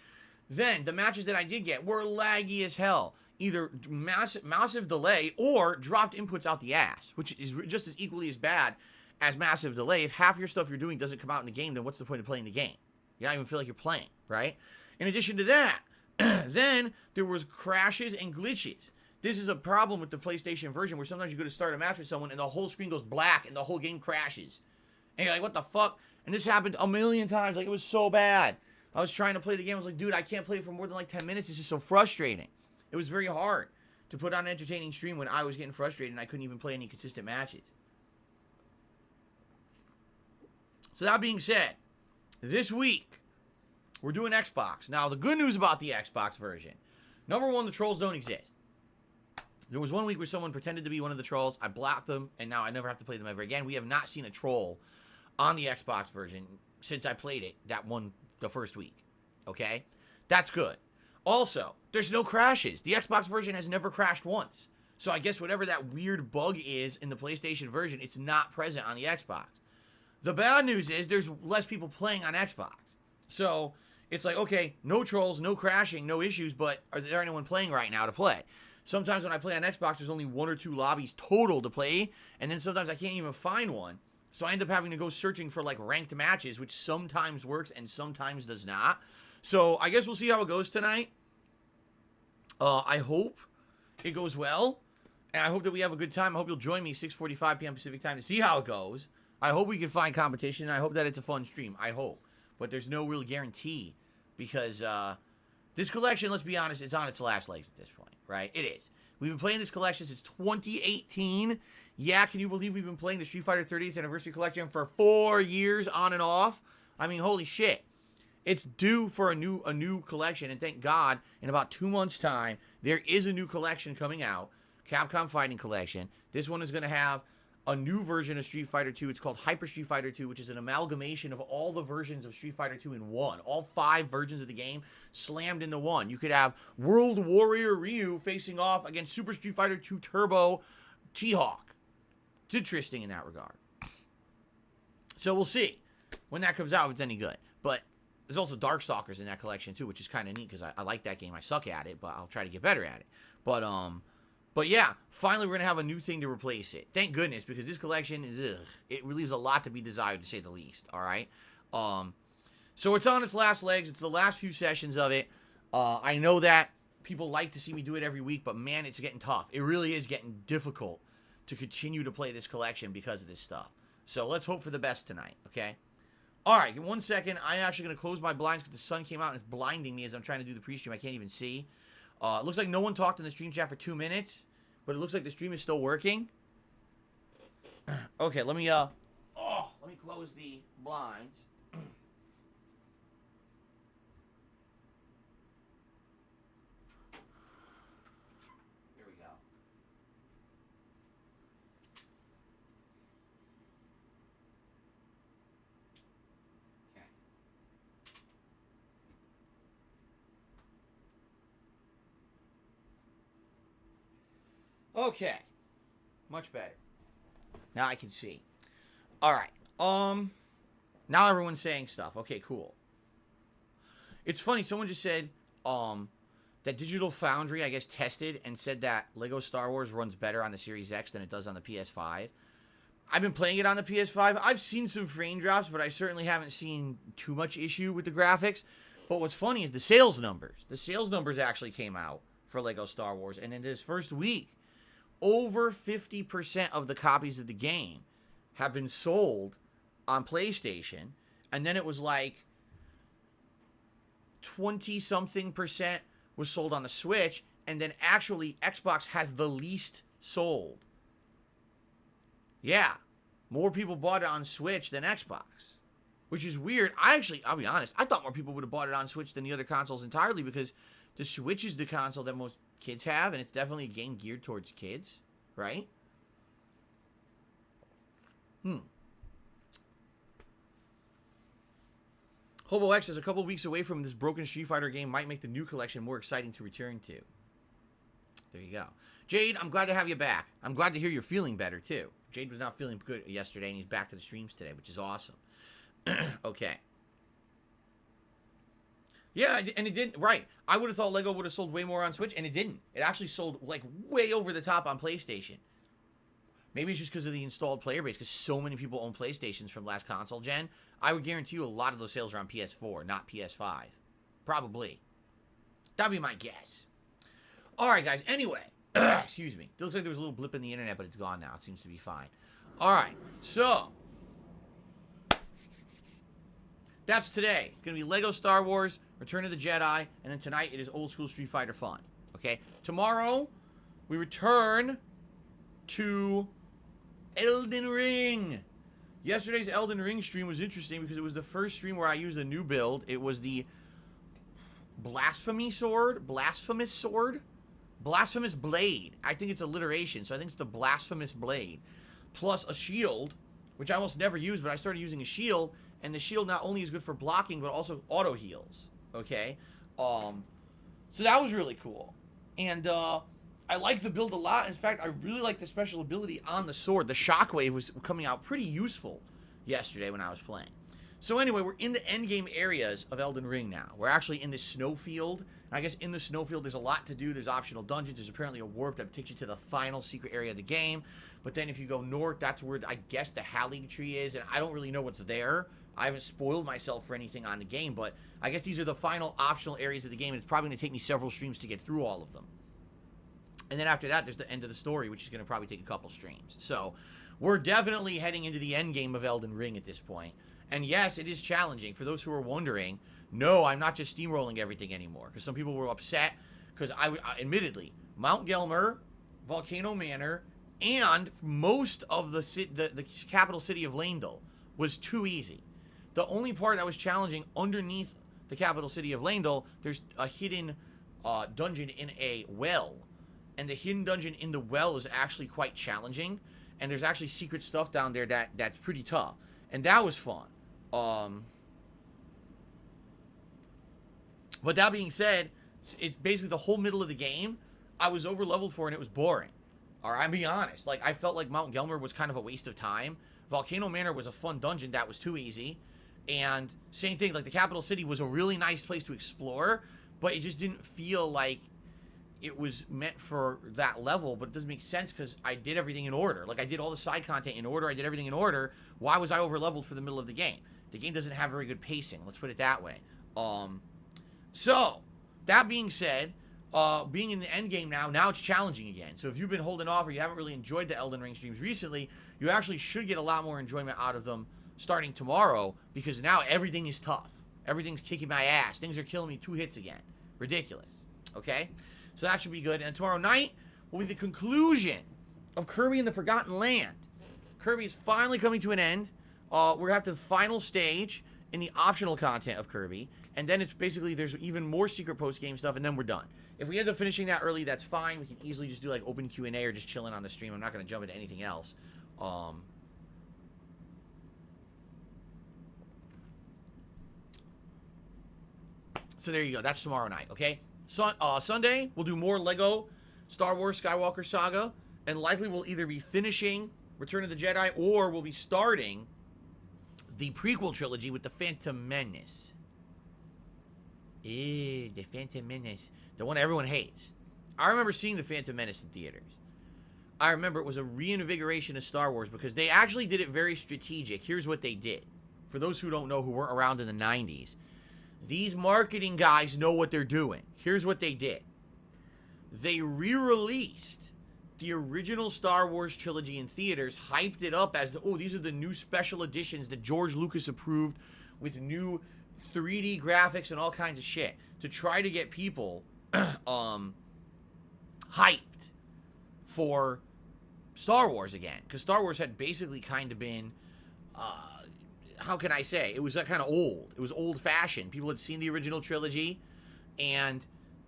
Then the matches that I did get were laggy as hell. Either massive delay or dropped inputs out the ass, which is just as equally as bad as massive delay. If half your stuff you're doing doesn't come out in the game, then what's the point of playing the game? You don't even feel like you're playing, right? In addition to that, then there was crashes and glitches. This is a problem with the PlayStation version, where sometimes you go to start a match with someone and the whole screen goes black and the whole game crashes. And you're like, what the fuck? And this happened a million times. Like, it was so bad. I was trying to play the game. I was like, dude, I can't play for more than like 10 minutes. This is so frustrating. It was very hard to put on an entertaining stream when I was getting frustrated and I couldn't even play any consistent matches. So that being said, this week, we're doing Xbox. Now, the good news about the Xbox version, number one, the trolls don't exist. There was one week where someone pretended to be one of the trolls. I blocked them, and now I never have to play them ever again. We have not seen a troll on the Xbox version since I played it the first week. Okay? That's good. Also, there's no crashes. The Xbox version has never crashed once. So I guess whatever that weird bug is in the PlayStation version, it's not present on the Xbox. The bad news is there's less people playing on Xbox. So it's like, okay, no trolls, no crashing, no issues, but is there anyone playing right now to play? Sometimes when I play on Xbox, there's only 1 or 2 lobbies total to play, and then sometimes I can't even find one. So I end up having to go searching for like ranked matches, which sometimes works and sometimes does not. So I guess we'll see how it goes tonight. I hope it goes well, and I hope that we have a good time. I hope you'll join me 6:45 p.m. Pacific time to see how it goes. I hope we can find competition, and I hope that it's a fun stream. I hope. But there's no real guarantee, because this collection, let's be honest, it's on its last legs at this point, right? It is. We've been playing this collection since 2018. Yeah, can you believe we've been playing the Street Fighter 30th Anniversary Collection for 4 years on and off? I mean, holy shit. It's due for a new collection, and thank God, in about 2 months' time, there is a new collection coming out, Capcom Fighting Collection. This one is going to have a new version of Street Fighter 2. It's called Hyper Street Fighter 2, which is an amalgamation of all the versions of Street Fighter 2 in one. All 5 versions of the game slammed into one. You could have World Warrior Ryu facing off against Super Street Fighter 2 Turbo T-Hawk. It's interesting in that regard. So we'll see when that comes out if it's any good. But there's also Darkstalkers in that collection too, which is kind of neat because I like that game. I suck at it, but I'll try to get better at it. But yeah, finally we're going to have a new thing to replace it. Thank goodness, because this collection, it relieves a lot to be desired, to say the least, all right? So it's on its last legs. It's the last few sessions of it. I know that people like to see me do it every week, but man, it's getting tough. It really is getting difficult to continue to play this collection because of this stuff. So let's hope for the best tonight, okay? All right, 1 second. I'm actually going to close my blinds because the sun came out and it's blinding me as I'm trying to do the pre-stream. I can't even see. It looks like no one talked in the stream chat for 2 minutes, but it looks like the stream is still working. Okay, let me close the blinds. Here we go. Okay. Much better. Now I can see. Alright. Now everyone's saying stuff. Okay, cool. It's funny, someone just said, that Digital Foundry, I guess, tested and said that Lego Star Wars runs better on the Series X than it does on the PS5. I've been playing it on the PS5. I've seen some frame drops, but I certainly haven't seen too much issue with the graphics. But what's funny is the sales numbers. The sales numbers actually came out for Lego Star Wars, and in this first week, over 50% of the copies of the game have been sold on PlayStation, and then it was like 20-something% was sold on the Switch, and then actually Xbox has the least sold. Yeah, more people bought it on Switch than Xbox, which is weird. I'll be honest, I thought more people would have bought it on Switch than the other consoles entirely, because the Switch is the console that most kids have, and it's definitely a game geared towards kids, right? Hobo X is a couple weeks away from this broken Street Fighter game. Might make the new collection more exciting to return to. There you go. Jade, I'm glad to have you back. I'm glad to hear you're feeling better, too. Jade was not feeling good yesterday, and he's back to the streams today, which is awesome. Okay. Yeah, and it didn't. Right. I would have thought Lego would have sold way more on Switch, and it didn't. It actually sold, like, way over the top on PlayStation. Maybe it's just because of the installed player base, because so many people own PlayStations from last console gen. I would guarantee you a lot of those sales are on PS4, not PS5. Probably. That'd be my guess. All right, guys. Anyway. Excuse me. It looks like there was a little blip in the internet, but it's gone now. It seems to be fine. All right. So. That's today. It's going to be Lego Star Wars, Return of the Jedi, and then tonight it is old school Street Fighter fun. Okay? Tomorrow, we return to Elden Ring. Yesterday's Elden Ring stream was interesting because it was the first stream where I used a new build. It was the Blasphemous Sword? Blasphemous Blade. I think it's alliteration, so I think it's the Blasphemous Blade. Plus a shield, which I almost never use, but I started using a shield, and the shield not only is good for blocking, but also auto heals. Okay? So that was really cool. And, I like the build a lot. In fact, I really like the special ability on the sword. The shockwave was coming out pretty useful yesterday when I was playing. So anyway, we're in the endgame areas of Elden Ring now. We're actually in this snowfield. I guess in the snowfield, there's a lot to do. There's optional dungeons. There's apparently a warp that takes you to the final secret area of the game. But then if you go north, that's where I guess the Hallig tree is. And I don't really know what's there. I haven't spoiled myself for anything on the game. But I guess these are the final optional areas of the game. And it's probably going to take me several streams to get through all of them. And then after that, there's the end of the story, which is going to probably take a couple streams. So we're definitely heading into the end game of Elden Ring at this point. And yes, it is challenging. For those who are wondering, no, I'm not just steamrolling everything anymore. Because some people were upset. Because admittedly, Mount Gelmir, Volcano Manor, and most of the capital city of Leyndell was too easy. The only part that was challenging underneath the capital city of Leyndell, there's a hidden dungeon in a well. And the hidden dungeon in the well is actually quite challenging. And there's actually secret stuff down there that's pretty tough. And that was fun. But that being said, it's basically the whole middle of the game I was over-leveled for, and it was boring. Alright, I'm being honest. Like, I felt like Mount Gelmir was kind of a waste of time. Volcano Manor was a fun dungeon that was too easy. And same thing, like the capital city was a really nice place to explore, but it just didn't feel like it was meant for that level. But it doesn't make sense because I did everything in order. Like, I did all the side content in order. I did everything in order. Why was I over-leveled for the middle of the game? The game doesn't have very good pacing. Let's put it that way. So, that being said, being in the end game now it's challenging again. So if you've been holding off or you haven't really enjoyed the Elden Ring streams recently, you actually should get a lot more enjoyment out of them starting tomorrow, because now everything is tough. Everything's kicking my ass. Things are killing me 2 hits again. Ridiculous. Okay? So that should be good. And tomorrow night will be the conclusion of Kirby and the Forgotten Land. Kirby is finally coming to an end. We're going to have the final stage in the optional content of Kirby. And then it's basically, there's even more secret post-game stuff, and then we're done. If we end up finishing that early, that's fine. We can easily just do like open Q&A or just chilling on the stream. I'm not going to jump into anything else. So there you go. That's tomorrow night, okay? Sunday, we'll do more Lego Star Wars Skywalker Saga. And likely we'll either be finishing Return of the Jedi, or we'll be starting the prequel trilogy with the Phantom Menace. The Phantom Menace. The one everyone hates. I remember seeing the Phantom Menace in theaters. I remember it was a reinvigoration of Star Wars because they actually did it very strategic. Here's what they did. For those who don't know, who weren't around in the 90s, these marketing guys know what they're doing. Here's what they did. They re-released the original Star Wars trilogy in theaters, hyped it up as, oh, these are the new special editions that George Lucas approved with new 3D graphics and all kinds of shit to try to get people hyped for Star Wars again. Because Star Wars had basically kind of been, how can I say? It was kind of old. It was old-fashioned. People had seen the original trilogy, and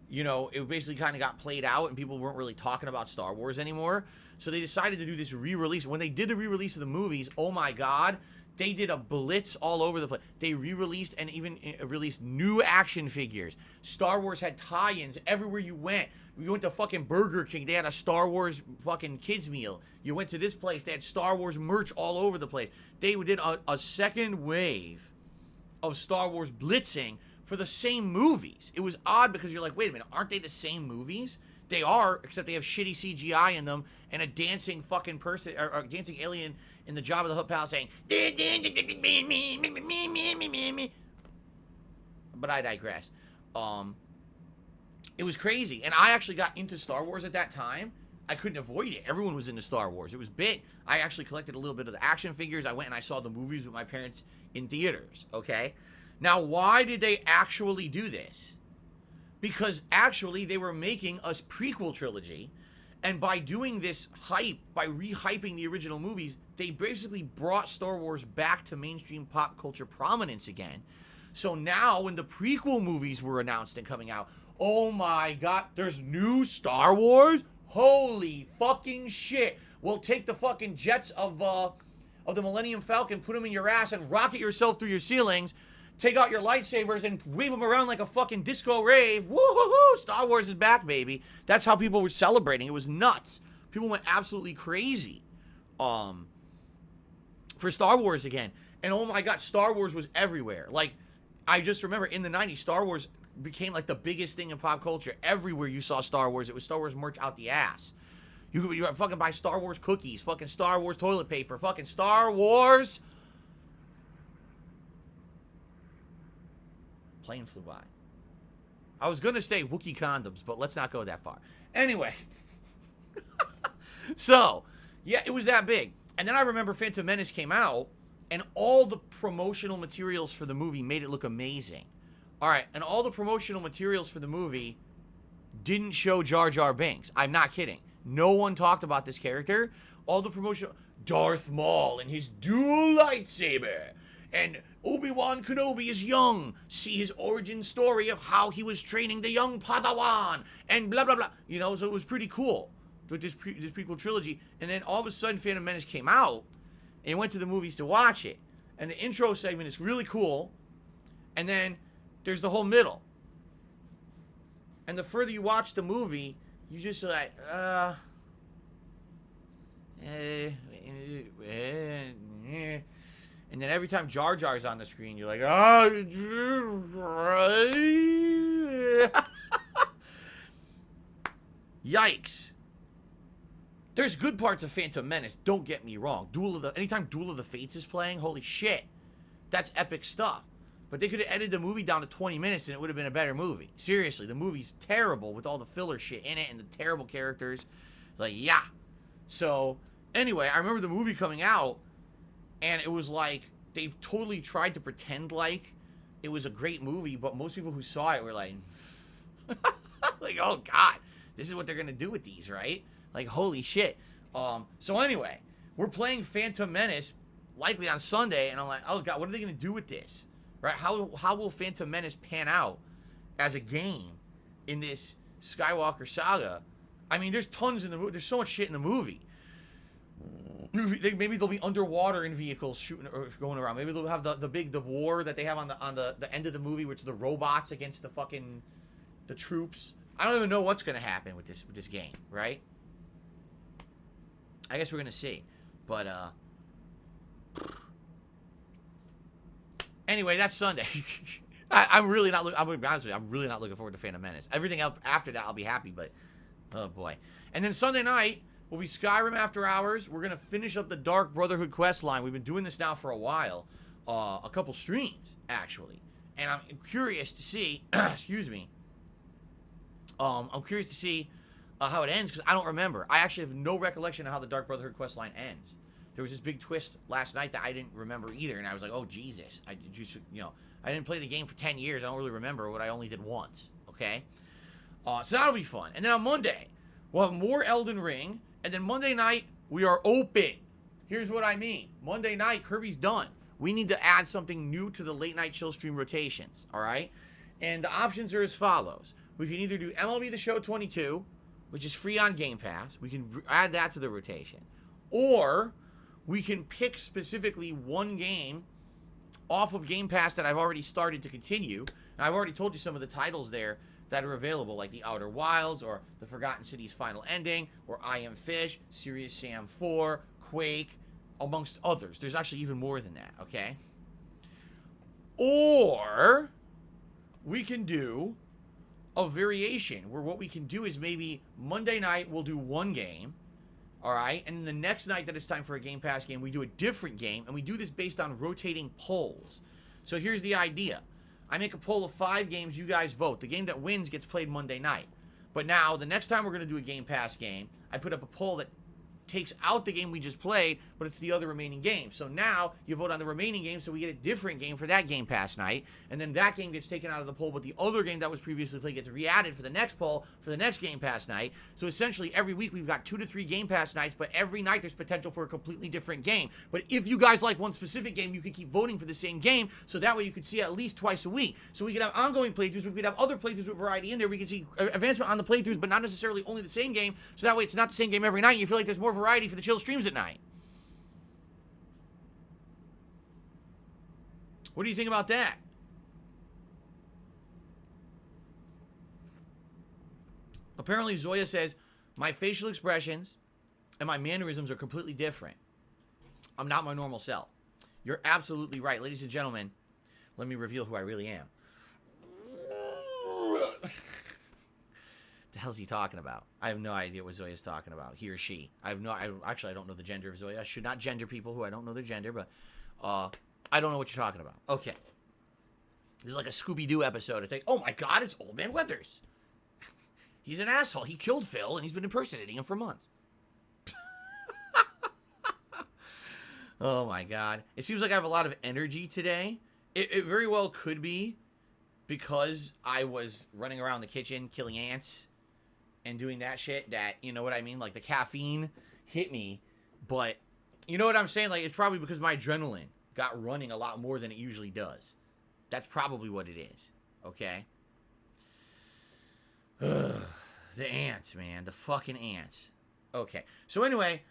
you know, it basically kind of got played out and people weren't really talking about Star Wars anymore. So they decided to do this re-release. When they did the re-release of the movies, oh my God, they did a blitz all over the place. They re-released and even released new action figures. Star Wars had tie-ins everywhere you went. You went to fucking Burger King, they had a Star Wars fucking kids meal. You went to this place, they had Star Wars merch all over the place. They did a second wave of Star Wars blitzing for the same movies. It was odd because you're like, wait a minute, aren't they the same movies? They are, except they have shitty CGI in them and a dancing fucking person, or dancing alien in the Jabba the Hutt palace saying, but I digress. It was crazy. And I actually got into Star Wars at that time. I couldn't avoid it. Everyone was into Star Wars. It was big. I actually collected a little bit of the action figures. I went and I saw the movies with my parents in theaters, okay? Now, why did they actually do this? Because actually they were making a prequel trilogy, and by doing this hype, by re-hyping the original movies, they basically brought Star Wars back to mainstream pop culture prominence again. So now when the prequel movies were announced and coming out, oh my God, there's new Star Wars? Holy fucking shit. We'll take the fucking jets of the Millennium Falcon, put them in your ass and rocket yourself through your ceilings, take out your lightsabers and wave them around like a fucking disco rave. Woo-hoo-hoo! Star Wars is back, baby. That's how people were celebrating. It was nuts. People went absolutely crazy for Star Wars again. And oh my God, Star Wars was everywhere. Like, I just remember in the 90s, Star Wars became like the biggest thing in pop culture. Everywhere you saw Star Wars, it was Star Wars merch out the ass. You could fucking buy Star Wars cookies, fucking Star Wars toilet paper, fucking Star Wars. Plane flew by. I was gonna say Wookiee condoms, but let's not go that far. Anyway. So, yeah, it was that big. And then I remember Phantom Menace came out, and all the promotional materials for the movie made it look amazing. Alright, and all the promotional materials for the movie didn't show Jar Jar Binks. I'm not kidding. No one talked about this character. All the promotional... Darth Maul and his dual lightsaber. And Obi-Wan Kenobi is young. See his origin story of how he was training the young Padawan. And blah, blah, blah. You know, so it was pretty cool with this prequel trilogy. And then all of a sudden, Phantom Menace came out. And went to the movies to watch it. And the intro segment is really cool. And then there's the whole middle. And the further you watch the movie, you just like, and then every time Jar Jar's on the screen, you're like, yikes. There's good parts of Phantom Menace, don't get me wrong. Anytime Duel of the Fates is playing, holy shit. That's epic stuff. But they could have edited the movie down to 20 minutes and it would have been a better movie. Seriously, the movie's terrible with all the filler shit in it and the terrible characters. Like, yeah. So, anyway, I remember the movie coming out and it was like, they totally tried to pretend like it was a great movie, but most people who saw it were like, like, oh God, this is what they're going to do with these, right? Like, holy shit. So anyway, we're playing Phantom Menace likely on Sunday, and I'm like, oh God, what are they going to do with this? Right? How will Phantom Menace pan out as a game in this Skywalker saga? I mean, there's tons in the movie. There's so much shit in the movie. Maybe they'll be underwater in vehicles shooting or going around. Maybe they'll have the war that they have on the end of the movie, which is the robots against the troops. I don't even know what's going to happen with this game, right? I guess we're gonna see, but anyway, that's Sunday. I'm really not. I'm gonna be honest with you. I'm really not looking forward to Phantom Menace. Everything else after that, I'll be happy, but oh boy. And then Sunday night will be Skyrim After Hours. We're gonna finish up the Dark Brotherhood quest line. We've been doing this now for a while, a couple streams actually, and I'm curious to see. Excuse me. I'm curious to see how it ends, because I don't remember. I actually have no recollection of how the Dark Brotherhood questline ends. There was this big twist last night that I didn't remember either, and I was like, oh, Jesus. I didn't play the game for 10 years. I don't really remember what I only did once, okay? So that'll be fun. And then on Monday, we'll have more Elden Ring, and then Monday night, we are open. Here's what I mean. Monday night, Kirby's done. We need to add something new to the late night chill stream rotations, all right? And the options are as follows. We can either do MLB The Show 22, which is free on Game Pass. We can add that to the rotation. Or we can pick specifically one game off of Game Pass that I've already started to continue. And I've already told you some of the titles there that are available, like The Outer Wilds, or The Forgotten City's Final Ending, or I Am Fish, Serious Sam 4, Quake, amongst others. There's actually even more than that, okay? Or we can do a variation where what we can do is maybe Monday night we'll do one game, all right? And then the next night that it's time for a Game Pass game, we do a different game, and we do this based on rotating polls. So here's the idea. I make a poll of 5 games, you guys vote. The game that wins gets played Monday night. But now, the next time we're going to do a Game Pass game, I put up a poll that takes out the game we just played, but it's the other remaining game. So now you vote on the remaining game, so we get a different game for that Game Pass night, and then that game gets taken out of the poll, but the other game that was previously played gets re-added for the next poll for the next Game Pass night. So essentially every week we've got 2 to 3 Game Pass nights, but every night there's potential for a completely different game. But if you guys like one specific game, you can keep voting for the same game, so that way you could see at least twice a week. So we could have ongoing playthroughs, we could have other playthroughs with variety in there. We can see advancement on the playthroughs, but not necessarily only the same game, so that way it's not the same game every night. You feel like there's more variety for the chill streams at night. What do you think about that? Apparently Zoya says, my facial expressions and my mannerisms are completely different. I'm not my normal self. You're absolutely right. Ladies and gentlemen, let me reveal who I really am. The hell's he talking about? I have no idea what Zoya's talking about. He or she. Actually, I don't know the gender of Zoya. I should not gender people who I don't know their gender, but I don't know what you're talking about. Okay. This is like a Scooby-Doo episode. I think, oh my God, it's Old Man Weathers. He's an asshole. He killed Phil, and he's been impersonating him for months. Oh my God. It seems like I have a lot of energy today. It very well could be because I was running around the kitchen killing ants and doing that shit that, you know what I mean? Like the caffeine hit me, but you know what I'm saying? Like it's probably because my adrenaline got running a lot more than it usually does. That's probably what it is, okay? The ants, man. The fucking ants. Okay. So anyway,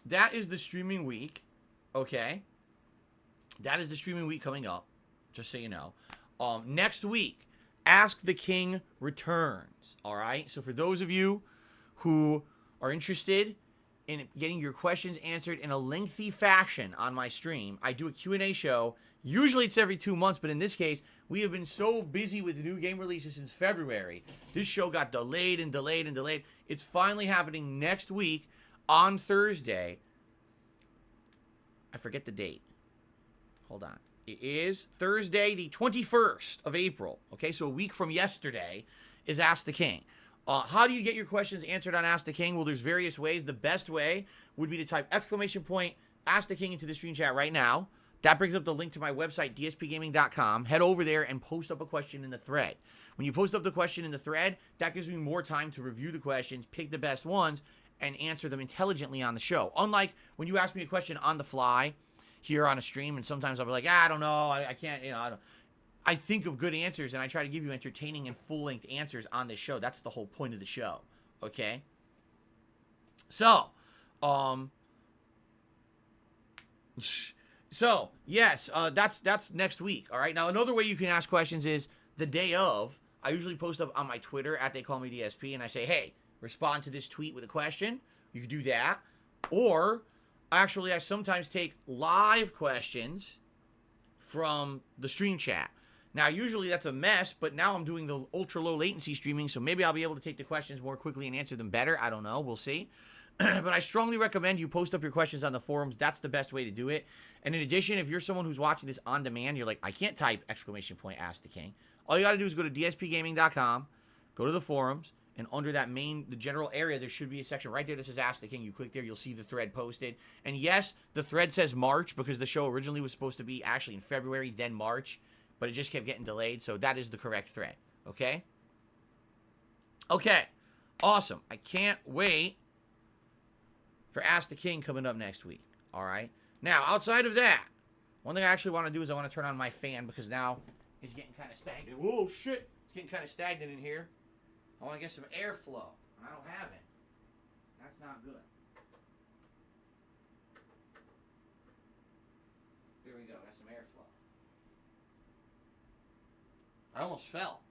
that is the streaming week, okay? That is the streaming week coming up, just so you know. Next week, Ask the King returns, all right? So for those of you who are interested in getting your questions answered in a lengthy fashion on my stream, I do a Q&A show. Usually it's every 2 months, but in this case, we have been so busy with new game releases since February. This show got delayed and delayed and delayed. It's finally happening next week on Thursday. I forget the date. Hold on. It is Thursday, the 21st of April. Okay, so a week from yesterday is Ask the King. How do you get your questions answered on Ask the King? Well, there's various ways. The best way would be to type exclamation point Ask the King into the stream chat right now. That brings up the link to my website, DSPGaming.com. Head over there and post up a question in the thread. When you post up the question in the thread, that gives me more time to review the questions, pick the best ones, and answer them intelligently on the show. Unlike when you ask me a question on the fly here on a stream, and sometimes I'll be like, I don't know, I can't, you know, I think of good answers, and I try to give you entertaining and full-length answers on this show. That's the whole point of the show, okay? So, yes, that's next week, all right? Now, another way you can ask questions is the day of. I usually post up on my Twitter, @TheyCallMeDSP, and I say, hey, respond to this tweet with a question. You can do that. Or, actually, I sometimes take live questions from the stream chat. Now, usually that's a mess, but now I'm doing the ultra-low latency streaming, so maybe I'll be able to take the questions more quickly and answer them better. I don't know. We'll see. But I strongly recommend you post up your questions on the forums. That's the best way to do it. And in addition, if you're someone who's watching this on demand, you're like, I can't type exclamation point Ask the King. All you got to do is go to DSPGaming.com, go to the forums, and under that the general area, there should be a section right there that says Ask the King. You click there, you'll see the thread posted. And yes, the thread says March because the show originally was supposed to be actually in February, then March. But it just kept getting delayed, so that is the correct thread, okay? Okay, awesome. I can't wait for Ask the King coming up next week, all right? Now, outside of that, one thing I actually want to do is I want to turn on my fan because now it's getting kind of stagnant. Whoa, shit. It's getting kind of stagnant in here. I want to get some airflow. I don't have it. That's not good. Here we go. Got some airflow. I almost fell.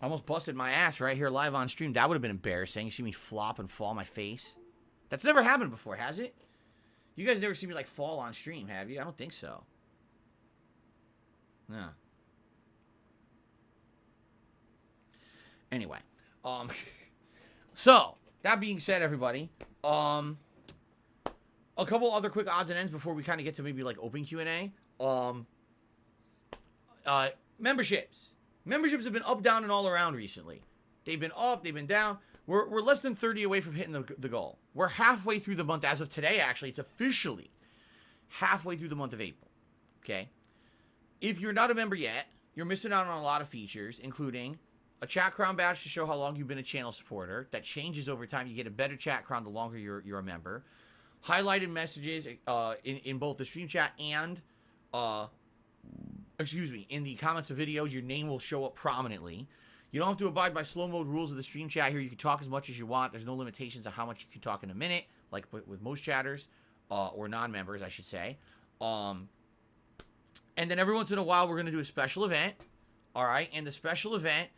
I almost busted my ass right here live on stream. That would have been embarrassing. You see me flop and fall on my face. That's never happened before, has it? You guys never seen me like fall on stream, have you? I don't think so. No. Anyway, so that being said, everybody, a couple other quick odds and ends before we kind of get to maybe like open Q&A. Memberships. Memberships have been up, down, and all around recently. They've been up, they've been down. We're less than 30 away from hitting the goal. We're halfway through the month as of today. Actually, it's officially halfway through the month of April. Okay. If you're not a member yet, you're missing out on a lot of features, including a chat crown badge to show how long you've been a channel supporter. That changes over time. You get a better chat crown the longer you're a member. Highlighted messages in both the stream chat and, in the comments of videos. Your name will show up prominently. You don't have to abide by slow mode rules of the stream chat here. You can talk as much as you want. There's no limitations on how much you can talk in a minute, like with most chatters, or non-members, I should say. And then every once in a while, we're going to do a special event. All right. And the special event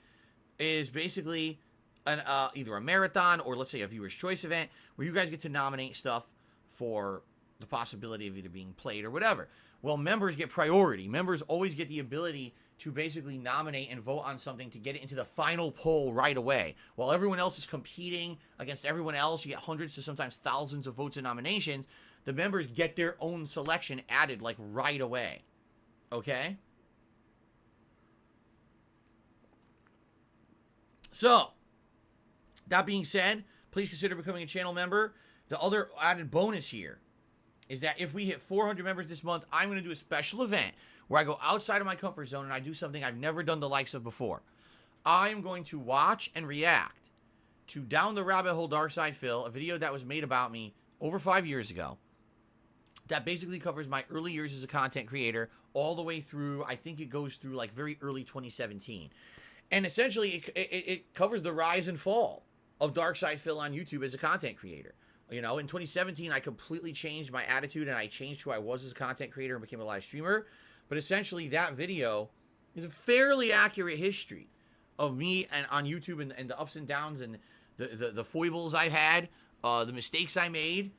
is basically an either a marathon or, let's say, a viewer's choice event where you guys get to nominate stuff for the possibility of either being played or whatever. Well, members get priority. Members always get the ability to basically nominate and vote on something to get it into the final poll right away. While everyone else is competing against everyone else, you get hundreds to sometimes thousands of votes and nominations. The members get their own selection added like right away. Okay? So, that being said, please consider becoming a channel member. The other added bonus here is that if we hit 400 members this month, I'm going to do a special event where I go outside of my comfort zone and I do something I've never done the likes of before. I am going to watch and react to Down the Rabbit Hole Dark Side Phil, a video that was made about me over 5 years ago, that basically covers my early years as a content creator all the way through, I think it goes through like very early 2017. And essentially, it covers the rise and fall of Dark Side Phil on YouTube as a content creator. You know, in 2017, I completely changed my attitude and I changed who I was as a content creator and became a live streamer. But essentially, that video is a fairly accurate history of me and on YouTube and the ups and downs and the foibles I had, the mistakes I made,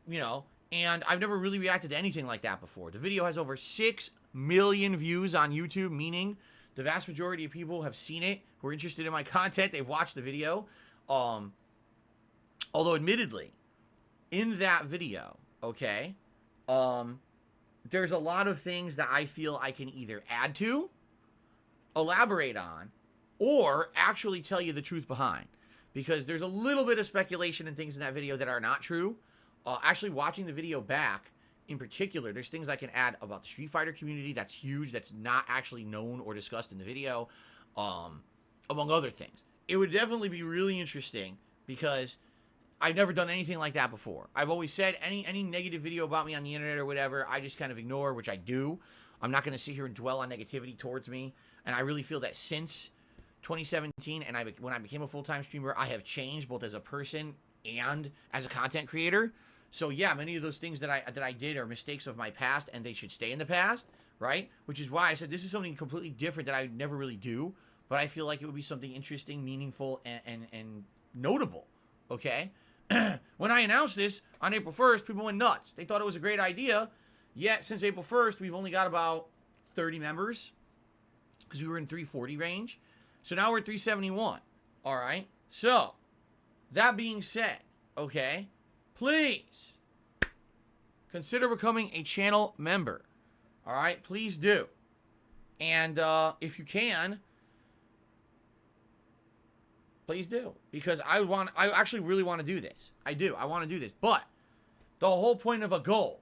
you know. And I've never really reacted to anything like that before. The video has over 6 million views on YouTube, meaning the vast majority of people have seen it, who are interested in my content. They've watched the video. Although, admittedly, in that video, okay, there's a lot of things that I feel I can either add to, elaborate on, or actually tell you the truth behind. Because there's a little bit of speculation and things in that video that are not true. Actually, watching the video back, in particular, there's things I can add about the Street Fighter community that's huge, that's not actually known or discussed in the video, among other things. It would definitely be really interesting because I've never done anything like that before. I've always said any negative video about me on the internet or whatever, I just kind of ignore, which I do. I'm not going to sit here and dwell on negativity towards me. And I really feel that since 2017 and when I became a full-time streamer, I have changed both as a person and as a content creator. So yeah, many of those things that I did are mistakes of my past and they should stay in the past, right? Which is why I said this is something completely different that I would never really do, but I feel like it would be something interesting, meaningful, and notable, okay? When I announced this on April 1st, people went nuts. They thought it was a great idea, yet since April 1st, we've only got about 30 members because we were in 340 range. So now we're at 371, all right? So, that being said, okay, please consider becoming a channel member. All right, please do. And if you can, please do, because I actually really want to do this. I do. I want to do this. But the whole point of a goal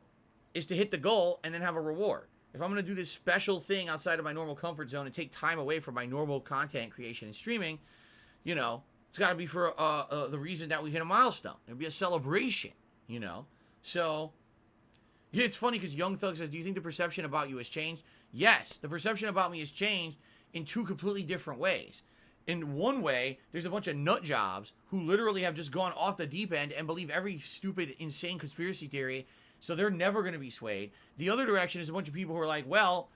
is to hit the goal and then have a reward. If I'm going to do this special thing outside of my normal comfort zone and take time away from my normal content creation and streaming, you know, it's got to be for the reason that we hit a milestone. It'll be a celebration, you know. So, yeah, it's funny because Young Thug says, do you think the perception about you has changed? Yes, the perception about me has changed in two completely different ways. In one way, there's a bunch of nut jobs who literally have just gone off the deep end and believe every stupid, insane conspiracy theory, so they're never going to be swayed. The other direction is a bunch of people who are like, well,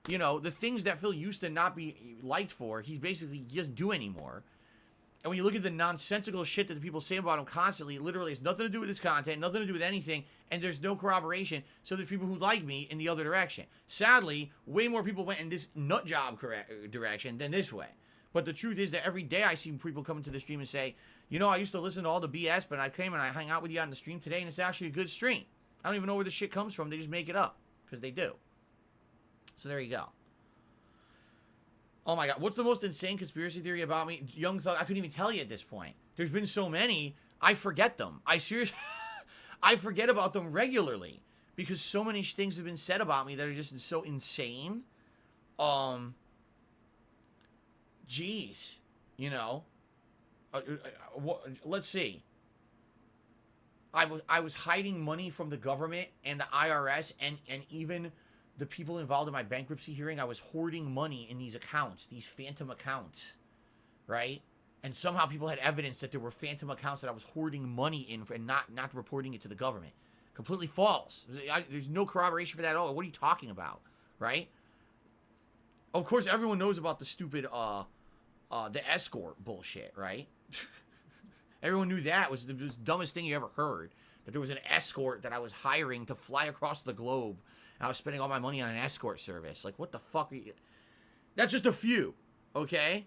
you know, the things that Phil used to not be liked for, he's basically just do anymore. And when you look at the nonsensical shit that the people say about him constantly, it literally has nothing to do with his content, nothing to do with anything, and there's no corroboration. So there's people who like me in the other direction. Sadly, way more people went in this nut job direction than this way. But the truth is that every day I see people come into the stream and say, you know, I used to listen to all the BS, but I came and I hang out with you on the stream today, and it's actually a good stream. I don't even know where the shit comes from. They just make it up, because they do. So there you go. Oh my god, what's the most insane conspiracy theory about me? Young Thug, I couldn't even tell you at this point. There's been so many, I forget them. I seriously, I forget about them regularly. Because so many things have been said about me that are just so insane. Jeez. You know. Let's see. I was hiding money from the government and the IRS and even the people involved in my bankruptcy hearing. I was hoarding money in these accounts, these phantom accounts, right? And somehow people had evidence that there were phantom accounts that I was hoarding money in and not reporting it to the government. Completely false. There's no corroboration for that at all. What are you talking about, right? Of course, everyone knows about the stupid, the escort bullshit, right? Everyone knew that was the dumbest thing you ever heard. That there was an escort that I was hiring to fly across the globe. I was spending all my money on an escort service. Like, what the fuck are you... That's just a few, okay?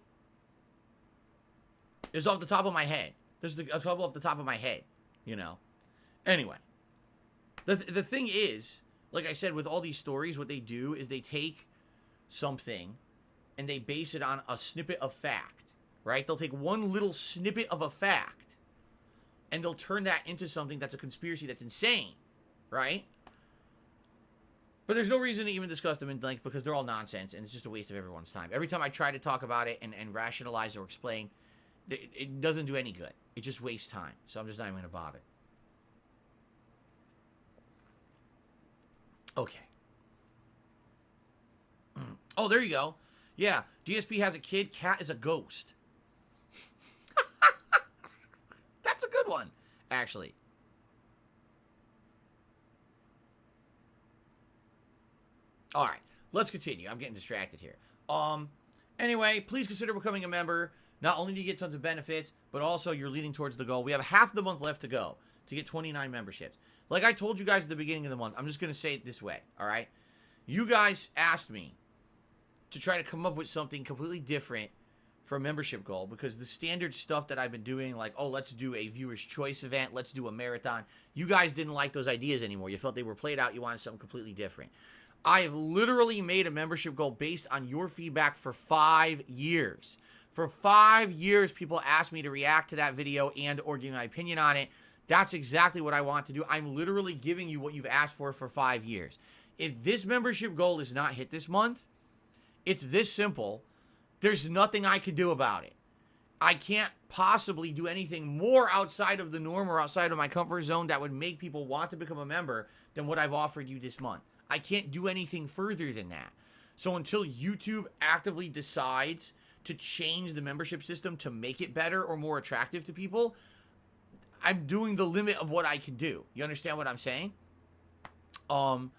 It's off the top of my head. There's a couple off the top of my head, you know? Anyway. The thing is, like I said, with all these stories, what they do is they take something and they base it on a snippet of fact, right? They'll take one little snippet of a fact and they'll turn that into something that's a conspiracy that's insane, right? But there's no reason to even discuss them in length because they're all nonsense and it's just a waste of everyone's time. Every time I try to talk about it and rationalize or explain, it doesn't do any good. It just wastes time. So I'm just not even going to bother. Okay. Oh, there you go. Yeah, DSP has a kid. Cat is a ghost. That's a good one, actually. All right, let's continue. I'm getting distracted here. Anyway, please consider becoming a member. Not only do you get tons of benefits, but also you're leading towards the goal. We have half the month left to go to get 29 memberships. Like I told you guys at the beginning of the month, I'm just going to say it this way, all right? You guys asked me to try to come up with something completely different for a membership goal because the standard stuff that I've been doing, like, oh, let's do a viewer's choice event, let's do a marathon, you guys didn't like those ideas anymore. You felt they were played out. You wanted something completely different. I have literally made a membership goal based on your feedback for 5 years. For 5 years, people asked me to react to that video and or give my opinion on it. That's exactly what I want to do. I'm literally giving you what you've asked for 5 years. If this membership goal is not hit this month, it's this simple. There's nothing I can do about it. I can't possibly do anything more outside of the norm or outside of my comfort zone that would make people want to become a member than what I've offered you this month. I can't do anything further than that. So until YouTube actively decides to change the membership system to make it better or more attractive to people, I'm doing the limit of what I can do. You understand what I'm saying? I'm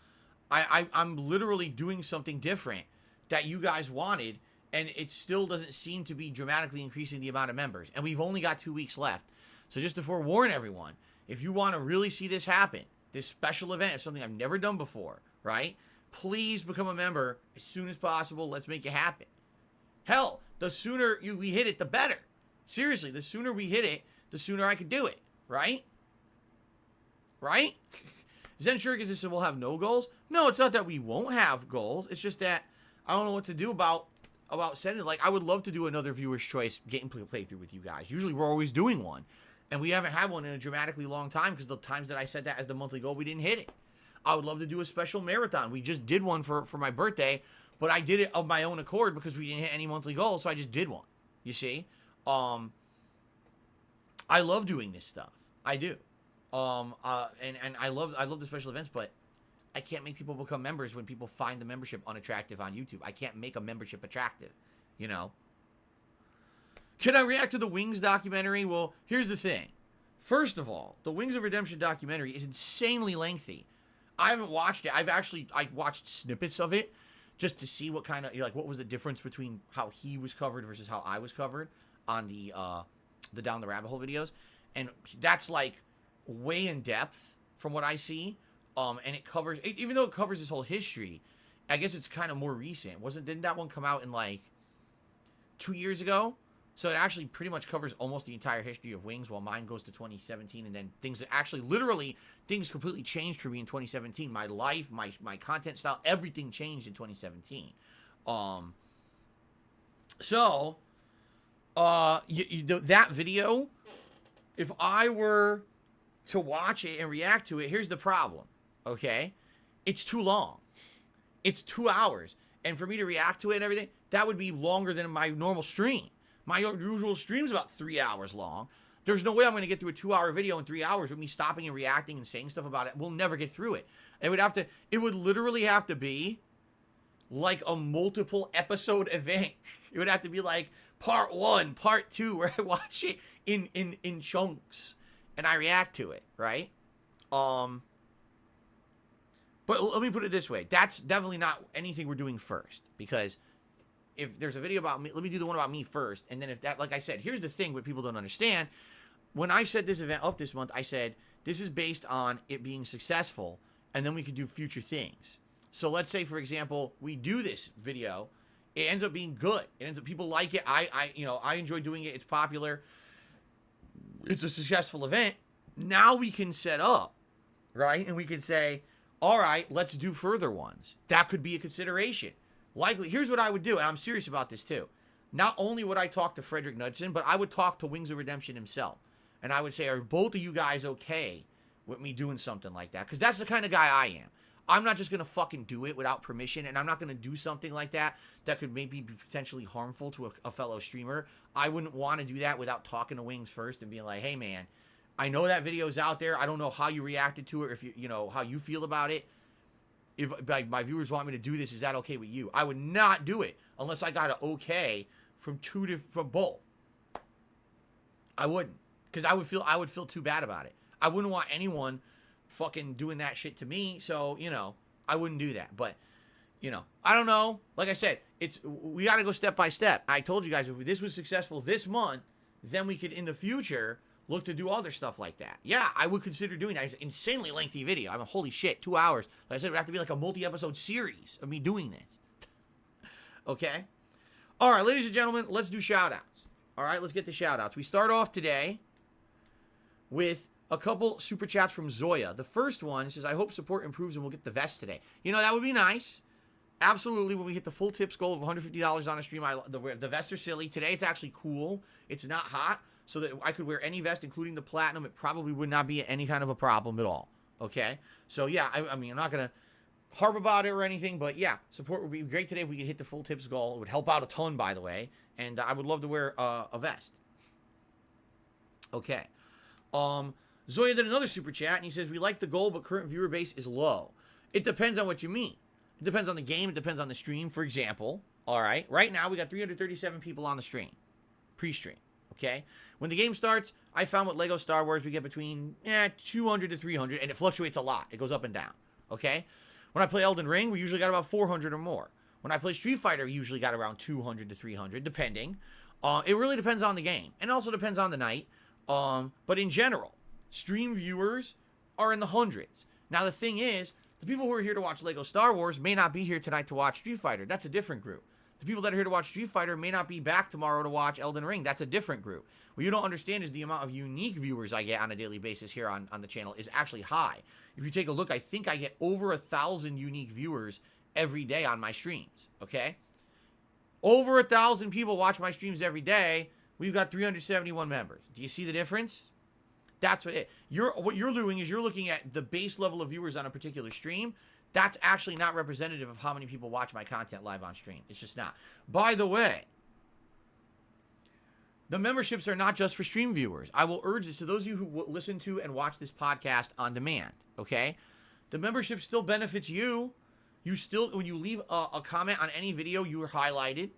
literally doing something different that you guys wanted, and it still doesn't seem to be dramatically increasing the amount of members. And we've only got 2 weeks left. So just to forewarn everyone, if you want to really see this happen, this special event is something I've never done before, right? Please become a member as soon as possible. Let's make it happen. Hell, the sooner we hit it, the better. Seriously, the sooner we hit it, the sooner I could do it, right? Right? Zen Shuriken said we'll have no goals. No, it's not that we won't have goals. It's just that I don't know what to do about sending. Like, I would love to do another viewer's choice gameplay playthrough with you guys. Usually we're always doing one. And we haven't had one in a dramatically long time because the times that I set that as the monthly goal, we didn't hit it. I would love to do a special marathon. We just did one for my birthday, but I did it of my own accord because we didn't hit any monthly goals, so I just did one. You see? I love doing this stuff. I do. And I love the special events, but I can't make people become members when people find the membership unattractive on YouTube. I can't make a membership attractive, you know? Can I react to the Wings documentary? Well, here's the thing. First of all, the Wings of Redemption documentary is insanely lengthy. I haven't watched it. I watched snippets of it just to see what kind of, like, what was the difference between how he was covered versus how I was covered on the Down the Rabbit Hole videos. And that's, like, way in depth from what I see. And it covers, even though it covers his whole history, I guess it's kind of more recent. Didn't that one come out in, like, 2 years ago? So it actually pretty much covers almost the entire history of Wings, while mine goes to 2017, and then things things completely changed for me in 2017. My life, my content style, everything changed in 2017. That video, if I were to watch it and react to it, here's the problem, okay? It's too long. It's 2 hours. And for me to react to it and everything, that would be longer than my normal stream. My usual stream's about 3 hours long. There's no way I'm going to get through a 2-hour video in 3 hours with me stopping and reacting and saying stuff about it. We'll never get through it. It would literally have to be like a multiple episode event. It would have to be like part 1, part 2, where I watch it in chunks and I react to it, right? But let me put it this way. That's definitely not anything we're doing first, because if there's a video about me, let me do the one about me first. And then if that, like I said, here's the thing what people don't understand. When I set this event up this month, I said, this is based on it being successful, and then we could do future things. So let's say, for example, we do this video. It ends up being good. It ends up, people like it. I enjoy doing it. It's popular. It's a successful event. Now we can set up, right? And we can say, all right, let's do further ones. That could be a consideration. Likely, here's what I would do, and I'm serious about this too. Not only would I talk to Frederick Knudsen, but I would talk to Wings of Redemption himself. And I would say, are both of you guys okay with me doing something like that? Because that's the kind of guy I am. I'm not just going to fucking do it without permission, and I'm not going to do something like that could maybe be potentially harmful to a fellow streamer. I wouldn't want to do that without talking to Wings first and being like, hey man, I know that video's out there. I don't know how you reacted to it, or if you know, how you feel about it. If my viewers want me to do this, is that okay with you? I would not do it unless I got an okay from both. I wouldn't, because I would feel too bad about it. I wouldn't want anyone fucking doing that shit to me. So, you know, I wouldn't do that. But, you know, I don't know. Like I said, we got to go step by step. I told you guys, if this was successful this month, then we could in the future look to do other stuff like that. Yeah, I would consider doing that. It's an insanely lengthy video. I mean, holy shit, 2 hours. Like I said, it would have to be like a multi-episode series of me doing this. Okay? All right, ladies and gentlemen, let's do shout-outs. All right, let's get the shout-outs. We start off today with a couple super chats from Zoya. The first one says, I hope support improves and we'll get the vest today. You know, that would be nice. Absolutely, when we hit the full tips goal of $150 on a stream, the vests are silly. Today, it's actually cool. It's not hot. So that I could wear any vest, including the platinum. It probably would not be any kind of a problem at all. Okay? So, yeah, I mean, I'm not going to harp about it or anything, but, yeah, support would be great today if we could hit the full tips goal. It would help out a ton, by the way, and I would love to wear a vest. Okay. Zoya did another super chat, and he says, we like the goal, but current viewer base is low. It depends on what you mean. It depends on the game. It depends on the stream, for example. All right? Right now, we got 337 people on the stream. Pre-stream. Okay? When the game starts, I found with Lego Star Wars, we get between 200 to 300, and it fluctuates a lot. It goes up and down. Okay? When I play Elden Ring, we usually got about 400 or more. When I play Street Fighter, we usually got around 200 to 300, depending. It really depends on the game. And it also depends on the night. But in general, stream viewers are in the hundreds. Now, the thing is, the people who are here to watch Lego Star Wars may not be here tonight to watch Street Fighter. That's a different group. The people that are here to watch Street Fighter may not be back tomorrow to watch Elden Ring. That's a different group. What you don't understand is the amount of unique viewers I get on a daily basis here on the channel is actually high. If you take a look, I think I get over 1,000 unique viewers every day on my streams, okay? Over 1,000 people watch my streams every day. We've got 371 members. Do you see the difference? That's what you're doing is you're looking at the base level of viewers on a particular stream. That's actually not representative of how many people watch my content live on stream. It's just not. By the way, the memberships are not just for stream viewers. I will urge this to those of you who listen to and watch this podcast on demand, okay? The membership still benefits you. You still, when you leave a comment on any video, you are highlighted.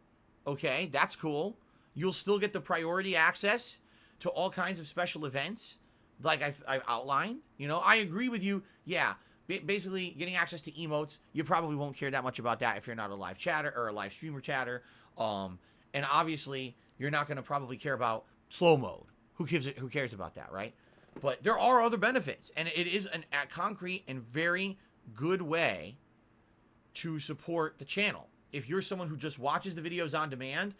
Okay, that's cool. You'll still get the priority access to all kinds of special events, like I've outlined. You know, I agree with you. Yeah, basically getting access to emotes, you probably won't care that much about that if you're not a live chatter or a live streamer chatter. And obviously, you're not going to probably care about slow mode. Who cares about that, right? But there are other benefits, and it is a concrete and very good way to support the channel. If you're someone who just watches the videos on demand,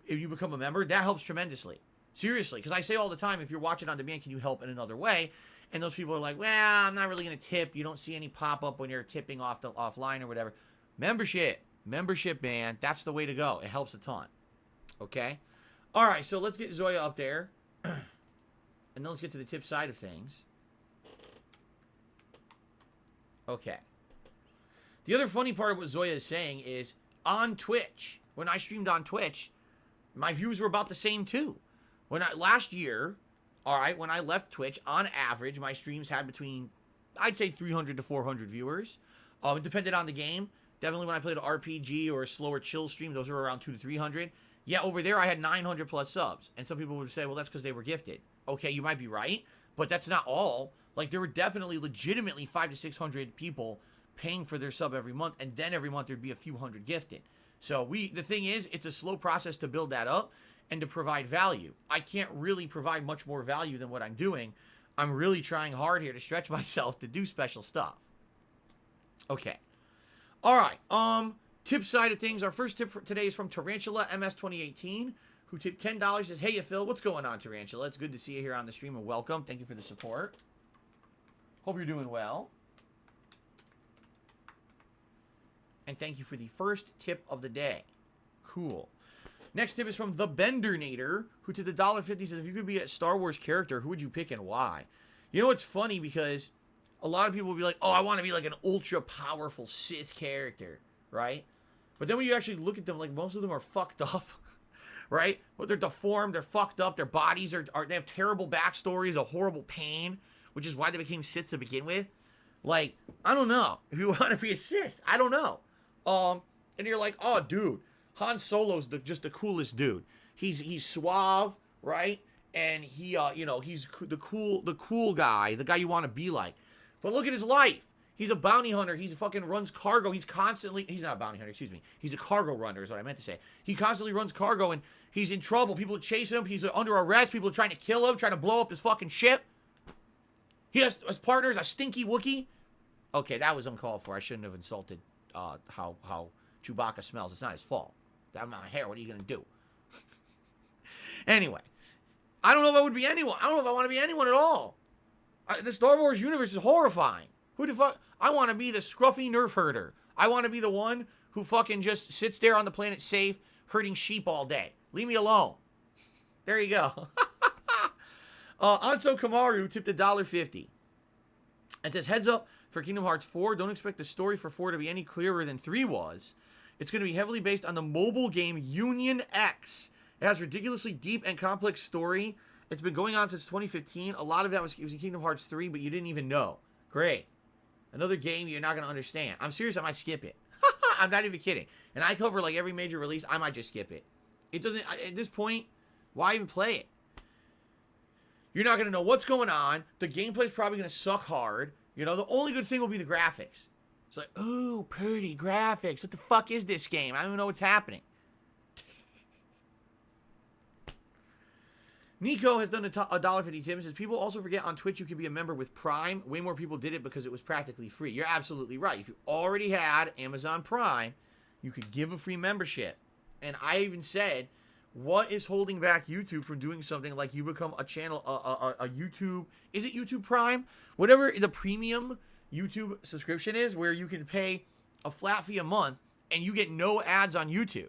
if you become a member, that helps tremendously. Seriously, because I say all the time, if you're watching on demand, can you help in another way? And those people are like, well, I'm not really going to tip. You don't see any pop-up when you're tipping offline or whatever. Membership, man. That's the way to go. It helps a ton. Okay? All right, so let's get Zoya up there. And then let's get to the tip side of things. Okay. The other funny part of what Zoya is saying is, on Twitch, when I streamed on Twitch, my views were about the same too. Last year, all right, when I left Twitch, on average, my streams had between, I'd say 300 to 400 viewers. It depended on the game. Definitely when I played an RPG or a slower chill stream, those were around 200 to 300. Yeah, over there I had 900 plus subs. And some people would say, well, that's because they were gifted. Okay, you might be right, but that's not all. Like, there were definitely legitimately 500 to 600 people paying for their sub every month, and then every month there'd be a few hundred gifted. So the thing is, it's a slow process to build that up and to provide value. I can't really provide much more value than what I'm doing. I'm really trying hard here to stretch myself to do special stuff. Okay. All right. Tip side of things. Our first tip for today is from Tarantula MS 2018, who tipped $10. Says, hey, Phil, what's going on, Tarantula? It's good to see you here on the stream, and welcome. Thank you for the support. Hope you're doing well. And thank you for the first tip of the day. Cool. Next tip is from The Bendernator, who to the $1.50 says, if you could be a Star Wars character, who would you pick and why? You know, it's funny because a lot of people will be like, oh, I want to be like an ultra powerful Sith character, right? But then when you actually look at them, like, most of them are fucked up, right? Well, they're deformed, they're fucked up, their bodies they have terrible backstories, a horrible pain, which is why they became Sith to begin with. Like, I don't know. If you want to be a Sith, I don't know. And you're like, oh, dude, Han Solo's just the coolest dude. He's suave, right? And he, you know, he's the cool guy, the guy you want to be like. But look at his life. He's a bounty hunter. He fucking runs cargo. He's not a bounty hunter, excuse me. He's a cargo runner is what I meant to say. He constantly runs cargo and he's in trouble. People are chasing him. He's under arrest. People are trying to kill him, trying to blow up his fucking ship. He has his partners, a stinky Wookiee. Okay, that was uncalled for. I shouldn't have insulted how Chewbacca smells. It's not his fault. That amount of hair, what are you going to do? Anyway, I don't know if I would be anyone. I don't know if I want to be anyone at all. The Star Wars universe is horrifying. Who the fuck? I want to be the scruffy nerf herder. I want to be the one who fucking just sits there on the planet safe, herding sheep all day. Leave me alone. There you go. Anso Kamaru tipped $1.50 and says, heads up for Kingdom Hearts 4. Don't expect the story for 4 to be any clearer than 3 was. It's going to be heavily based on the mobile game Union X. It has ridiculously deep and complex story. It's been going on since 2015. A lot of that was in Kingdom Hearts 3, but you didn't even know. Great. Another game you're not going to understand. I'm serious, I might skip it. I'm not even kidding. And I cover like every major release. I might just skip it. It doesn't, at this point, why even play it? You're not going to know what's going on. The gameplay's probably going to suck hard. You know, the only good thing will be the graphics. It's like, ooh, pretty graphics. What the fuck is this game? I don't even know what's happening. Nico has done a $1.50 tip and says, people also forget on Twitch you can be a member with Prime. Way more people did it because it was practically free. You're absolutely right. If you already had Amazon Prime, you could give a free membership. And I even said, what is holding back YouTube from doing something like you become a channel, a YouTube, is it YouTube Prime? Whatever the premium YouTube subscription is, where you can pay a flat fee a month and you get no ads on YouTube.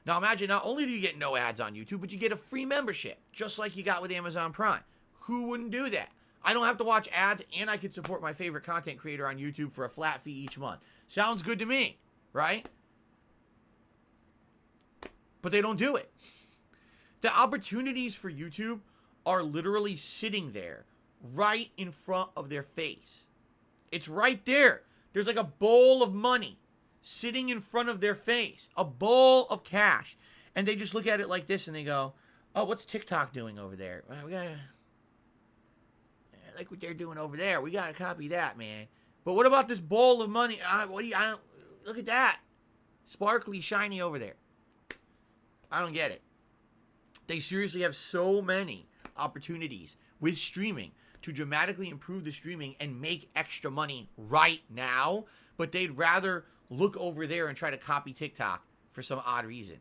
Now imagine, not only do you get no ads on YouTube, but you get a free membership, just like you got with Amazon Prime. Who wouldn't do that? I don't have to watch ads, and I can support my favorite content creator on YouTube for a flat fee each month. Sounds good to me, right? But they don't do it. The opportunities for YouTube are literally sitting there, right in front of their face. It's right there. There's like a bowl of money sitting in front of their face, a bowl of cash. And they just look at it like this and they go, oh, what's TikTok doing over there? Well, I like what they're doing over there. We got to copy that, man. But what about this bowl of money? Look at that. Sparkly, shiny over there. I don't get it. They seriously have so many opportunities with streaming to dramatically improve the streaming and make extra money right now, but they'd rather look over there and try to copy TikTok for some odd reason.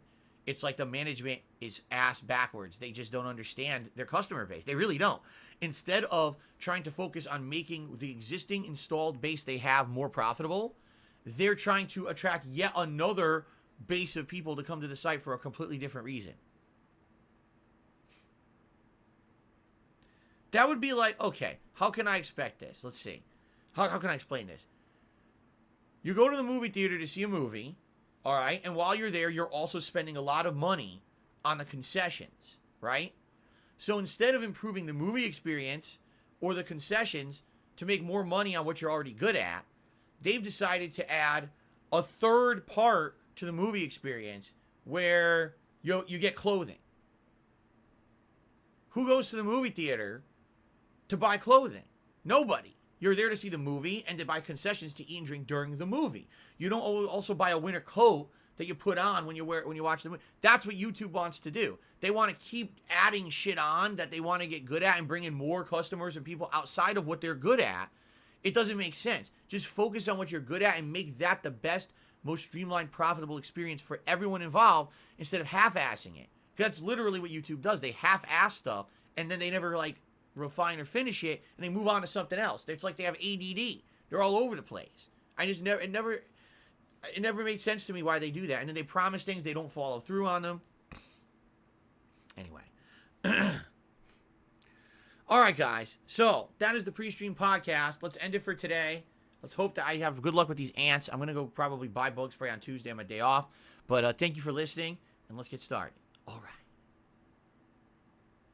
It's like the management is ass backwards. They just don't understand their customer base. They really don't. Instead of trying to focus on making the existing installed base they have more profitable, they're trying to attract yet another base of people to come to the site for a completely different reason. That would be like, okay, how can I expect this? Let's see. How can I explain this? You go to the movie theater to see a movie, all right? And while you're there, you're also spending a lot of money on the concessions, right? So instead of improving the movie experience or the concessions to make more money on what you're already good at, they've decided to add a third part to the movie experience where you get clothing. Who goes to the movie theater to buy clothing? Nobody. You're there to see the movie and to buy concessions to eat and drink during the movie. You don't also buy a winter coat that you put on when you watch the movie. That's what YouTube wants to do. They want to keep adding shit on that they want to get good at and bring in more customers and people outside of what they're good at. It doesn't make sense. Just focus on what you're good at and make that the best, most streamlined, profitable experience for everyone involved instead of half-assing it. That's literally what YouTube does. They half-ass stuff and then they never refine or finish it, and they move on to something else. It's like they have ADD. They're all over the place. It never made sense to me why they do that. And then they promise things, they don't follow through on them. Anyway. All right, guys. So that is the PreStream podcast. Let's end it for today. Let's hope that I have good luck with these ants. I'm going to go probably buy bug spray on Tuesday on my day off. But thank you for listening, and let's get started. All right.